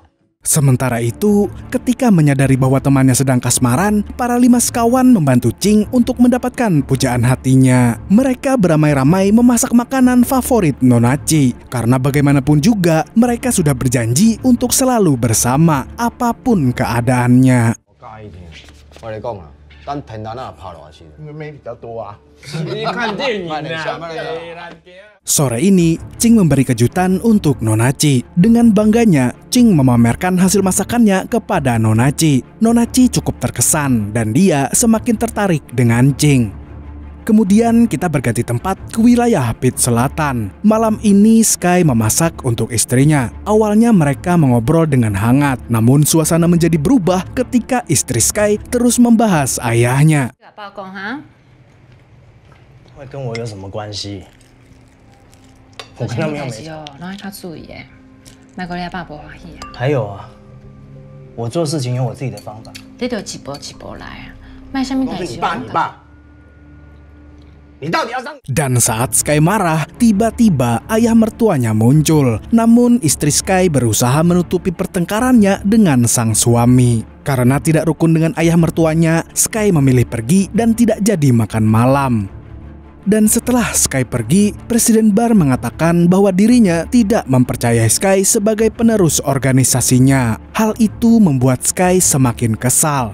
Sementara itu, ketika menyadari bahwa temannya sedang kasmaran, para 5 sekawan membantu Ching untuk mendapatkan pujaan hatinya. Mereka beramai-ramai memasak makanan favorit Nona Ci. Karena bagaimanapun juga, mereka sudah berjanji untuk selalu bersama, apapun keadaannya. Sore ini, Ching memberi kejutan untuk Nona Ci. Dengan bangganya, Ching memamerkan hasil masakannya kepada Nona Ci. Nona Ci cukup terkesan dan dia semakin tertarik dengan Ching. Kemudian kita berganti tempat ke wilayah Pit Selatan. Malam ini Sky memasak untuk istrinya. Awalnya mereka mengobrol dengan hangat, namun suasana menjadi berubah ketika istri Sky terus membahas ayahnya. 会跟我有什么关系？我跟他没有没。然后较注意诶，莫个你阿爸不欢喜啊。还有啊，我做事情有我自己的方法。你就一步一步来啊，莫什么代志。你爸。 Dan saat Sky marah, tiba-tiba ayah mertuanya muncul. Namun istri Sky berusaha menutupi pertengkarannya dengan sang suami. Karena tidak rukun dengan ayah mertuanya, Sky memilih pergi dan tidak jadi makan malam. Dan setelah Sky pergi, Presiden Bar mengatakan bahwa dirinya tidak mempercayai Sky sebagai penerus organisasinya. Hal itu membuat Sky semakin kesal.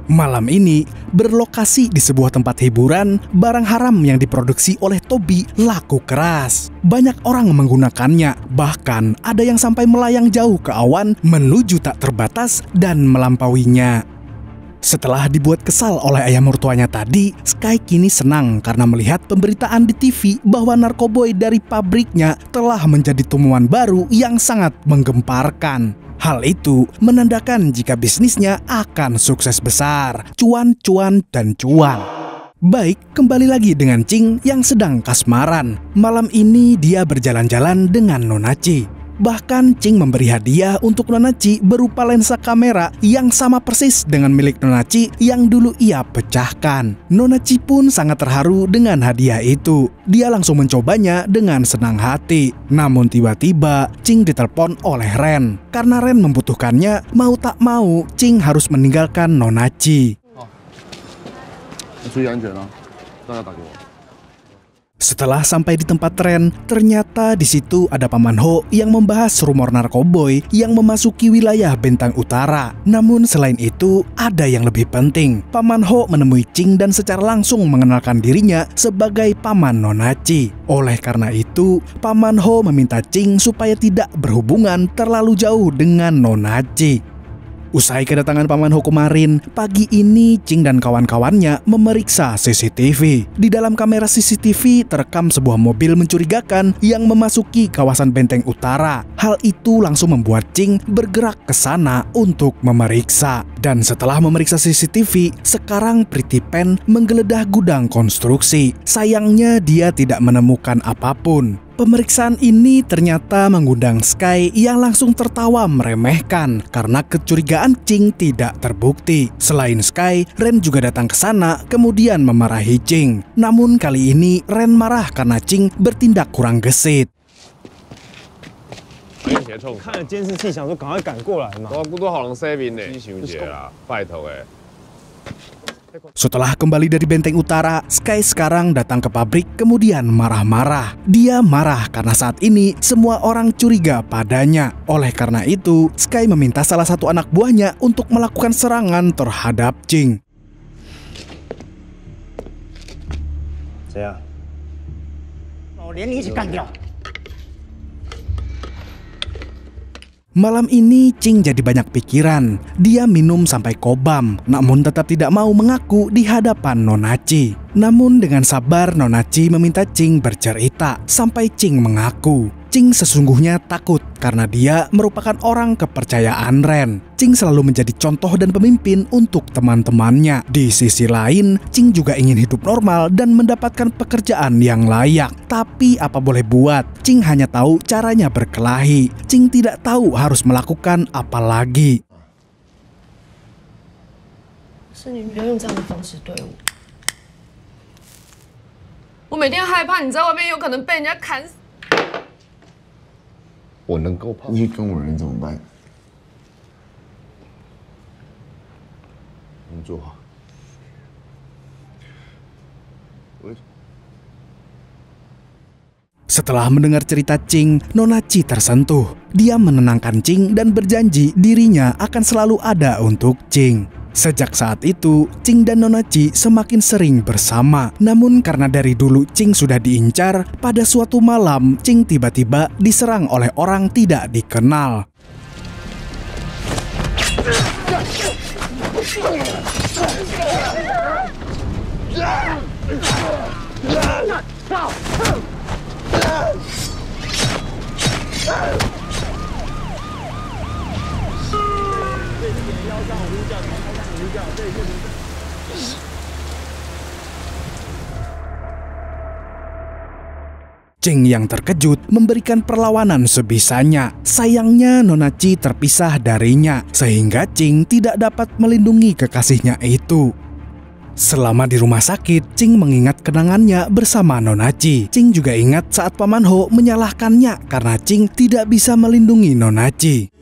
Malam ini, berlokasi di sebuah tempat hiburan, barang haram yang diproduksi oleh Tobi laku keras. Banyak orang menggunakannya, bahkan ada yang sampai melayang jauh ke awan menuju tak terbatas dan melampauinya. Setelah dibuat kesal oleh ayah mertuanya tadi, Sky kini senang karena melihat pemberitaan di TV bahwa narkoboy dari pabriknya telah menjadi temuan baru yang sangat menggemparkan. Hal itu menandakan jika bisnisnya akan sukses besar, cuan, dan cuan. Baik, kembali lagi dengan Ching yang sedang kasmaran. Malam ini dia berjalan-jalan dengan Nona Ci. Bahkan Ching memberi hadiah untuk Nona Chi berupa lensa kamera yang sama persis dengan milik Nona Chi yang dulu ia pecahkan. Nona Chi pun sangat terharu dengan hadiah itu. Dia langsung mencobanya dengan senang hati. Namun tiba-tiba Ching ditelepon oleh Ren. Karena Ren membutuhkannya, mau tak mau Ching harus meninggalkan Nona Chi. Setelah sampai di tempat Ren, ternyata di situ ada Paman Ho yang membahas rumor narkoboy yang memasuki wilayah Bentang Utara. Namun selain itu, ada yang lebih penting. Paman Ho menemui Ching dan secara langsung mengenalkan dirinya sebagai Paman Nona Chi. Oleh karena itu, Paman Ho meminta Ching supaya tidak berhubungan terlalu jauh dengan Nona Chi. Usai kedatangan Paman Ho kemarin, pagi ini Ching dan kawan-kawannya memeriksa CCTV. Di dalam kamera CCTV terekam sebuah mobil mencurigakan yang memasuki kawasan Benteng Utara. Hal itu langsung membuat Ching bergerak ke sana untuk memeriksa. Dan setelah memeriksa CCTV, sekarang Pretty Pen menggeledah gudang konstruksi. Sayangnya dia tidak menemukan apapun. Pemeriksaan ini ternyata mengundang Sky yang langsung tertawa meremehkan karena kecurigaan Ching tidak terbukti. Selain Sky, Ren juga datang ke sana kemudian memarahi Ching. Namun kali ini Ren marah karena Ching bertindak kurang gesit. 看了监视器，想说赶快赶过来嘛。都好能 saving 呢，想一下啦，拜托哎。 Setelah kembali dari Benteng Utara, Sky sekarang datang ke pabrik kemudian marah-marah. Dia marah karena saat ini semua orang curiga padanya. Oleh karena itu, Sky meminta salah satu anak buahnya untuk melakukan serangan terhadap Ching. 谁啊？我连你一起干掉。 Malam ini Ching jadi banyak pikiran. Dia minum sampai kobam, namun tetap tidak mau mengaku di hadapan Nona Chi. Namun dengan sabar Nona Chi meminta Ching bercerita sampai Ching mengaku. Ching sesungguhnya takut karena dia merupakan orang kepercayaan Ren. Ching selalu menjadi contoh dan pemimpin untuk teman-temannya. Di sisi lain, Ching juga ingin hidup normal dan mendapatkan pekerjaan yang layak. Tapi apa boleh buat, Ching hanya tahu caranya berkelahi. Ching tidak tahu harus melakukan apa lagi. 是你不要用这样的方式对我。我每天害怕你在外面有可能被人家砍死。 我能够怕你跟我人怎么办？工作。Setelah mendengar cerita Ching, Nona Chi tersentuh. Dia menenangkan Ching dan berjanji dirinya akan selalu ada untuk Ching. Sejak saat itu, Ching dan Nona Chi semakin sering bersama. Namun karena dari dulu Ching sudah diincar, pada suatu malam Ching tiba-tiba diserang oleh orang tidak dikenal. Ching yang terkejut memberikan perlawanan sebisanya. Sayangnya Nona Chi terpisah darinya, sehingga Ching tidak dapat melindungi kekasihnya itu. Selama di rumah sakit, Ching mengingat kenangannya bersama Nona Chi. Ching juga ingat saat Paman Ho menyalahkannya karena Ching tidak bisa melindungi Nona Chi.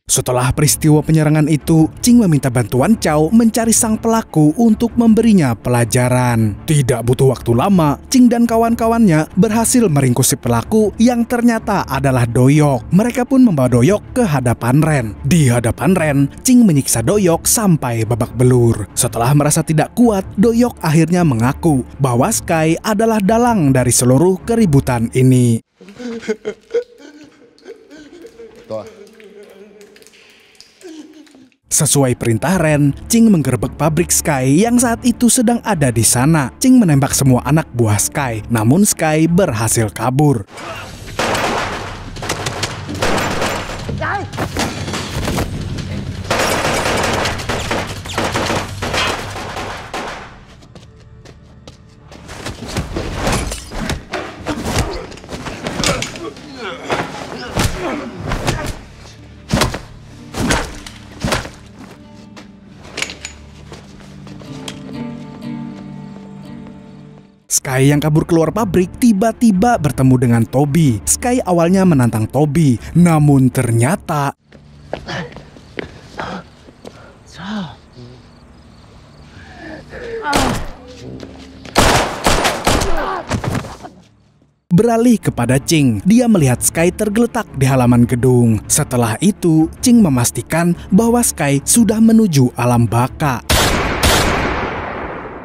Setelah peristiwa penyerangan itu, Ching meminta bantuan Chow mencari sang pelaku untuk memberinya pelajaran. Tidak butuh waktu lama, Ching dan kawan-kawannya berhasil meringkus si pelaku yang ternyata adalah Doyok. Mereka pun membawa Doyok ke hadapan Ren. Di hadapan Ren, Ching menyiksa Doyok sampai babak belur. Setelah merasa tidak kuat, Doyok akhirnya mengaku bahwa Sky adalah dalang dari seluruh keributan ini. Sesuai perintah Ren, Ching menggerebek pabrik Sky yang saat itu sedang ada di sana. Ching menembak semua anak buah Sky, namun Sky berhasil kabur. Sky yang kabur keluar pabrik tiba-tiba bertemu dengan Toby. Sky awalnya menantang Toby, namun ternyata beralih kepada Ching. Dia melihat Sky tergeletak di halaman gedung. Setelah itu, Ching memastikan bahwa Sky sudah menuju alam baka.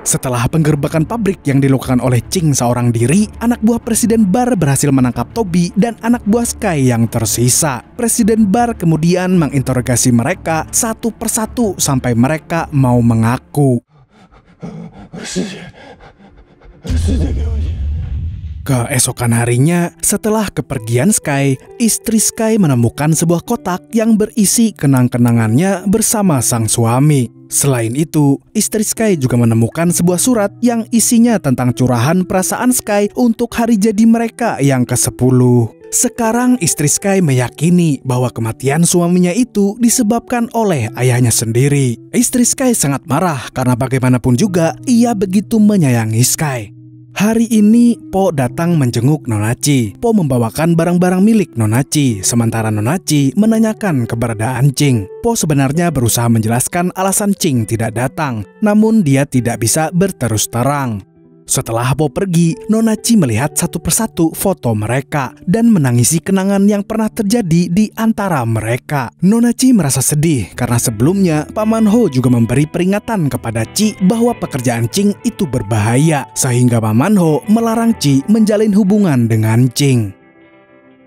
Setelah penggerbekan pabrik yang dilakukan oleh Ching seorang diri, anak buah Presiden Bar berhasil menangkap Toby dan anak buah Sky yang tersisa. Presiden Bar kemudian menginterogasi mereka satu persatu sampai mereka mau mengaku. Keesokan harinya, setelah kepergian Sky, istri Sky menemukan sebuah kotak yang berisi kenang-kenangannya bersama sang suami. Selain itu, istri Sky juga menemukan sebuah surat yang isinya tentang curahan perasaan Sky untuk hari jadi mereka yang ke-10. Sekarang istri Sky meyakini bahwa kematian suaminya itu disebabkan oleh ayahnya sendiri. Istri Sky sangat marah karena bagaimanapun juga ia begitu menyayangi Sky. Hari ini, Po datang menjenguk Nonachi. Po membawakan barang-barang milik Nonachi, sementara Nonachi menanyakan keberadaan Ching. Po sebenarnya berusaha menjelaskan alasan Ching tidak datang, namun dia tidak bisa berterus terang. Setelah Po pergi, Nonachi melihat satu persatu foto mereka dan menangisi kenangan yang pernah terjadi di antara mereka. Nonachi merasa sedih karena sebelumnya Paman Ho juga memberi peringatan kepada Chi bahwa pekerjaan Ching itu berbahaya, sehingga Paman Ho melarang Chi menjalin hubungan dengan Ching.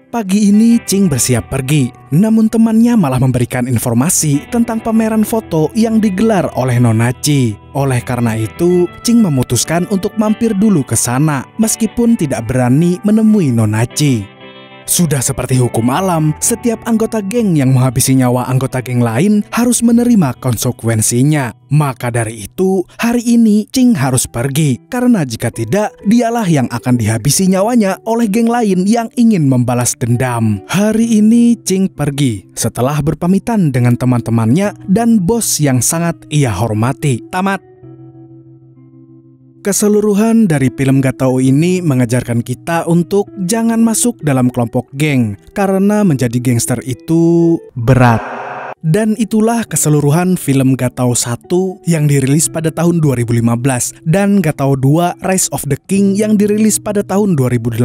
Pagi ini Ching bersiap pergi, namun temannya malah memberikan informasi tentang pameran foto yang digelar oleh Nonachi. Oleh karena itu, Ching memutuskan untuk mampir dulu ke sana, meskipun tidak berani menemui Nonachi. Sudah seperti hukum alam, setiap anggota geng yang menghabisi nyawa anggota geng lain harus menerima konsekuensinya. Maka dari itu, hari ini Ching harus pergi, karena jika tidak, dialah yang akan dihabisi nyawanya oleh geng lain yang ingin membalas dendam. Hari ini Ching pergi setelah berpamitan dengan teman-temannya dan bos yang sangat ia hormati. Tamat. Keseluruhan dari film Gatao ini mengajarkan kita untuk jangan masuk dalam kelompok geng, karena menjadi gangster itu berat. Dan itulah keseluruhan film Gatao 1 yang dirilis pada tahun 2015 dan Gatao 2 Rise of the King yang dirilis pada tahun 2018.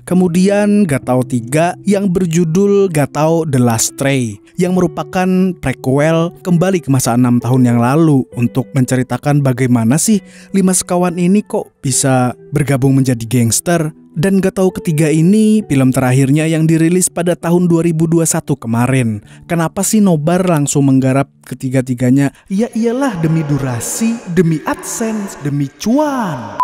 Kemudian Gatao 3 yang berjudul Gatao The Last Stray yang merupakan prequel kembali ke masa 6 tahun yang lalu untuk menceritakan bagaimana sih 5 sekawan ini kok bisa bergabung menjadi gangster. Dan Gatao ketiga ini film terakhirnya yang dirilis pada tahun 2021 kemarin. Kenapa sih Nobar langsung menggarap ketiga-tiganya? Ya iyalah demi durasi, demi AdSense, demi cuan.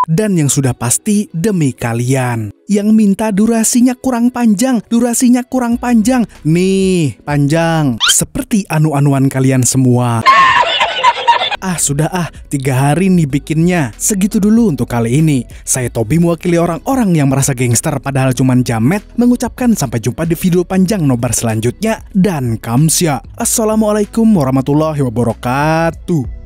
Dan yang sudah pasti demi kalian yang minta durasinya kurang panjang. Nih, panjang. Seperti anu-anuan kalian semua. Sudah 3 hari nih bikinnya. Segitu dulu untuk kali ini. Saya Toby mewakili orang-orang yang merasa gangster padahal cuman jamet, mengucapkan sampai jumpa di video panjang Nobar selanjutnya. Dan kamsya. Assalamualaikum warahmatullahi wabarakatuh.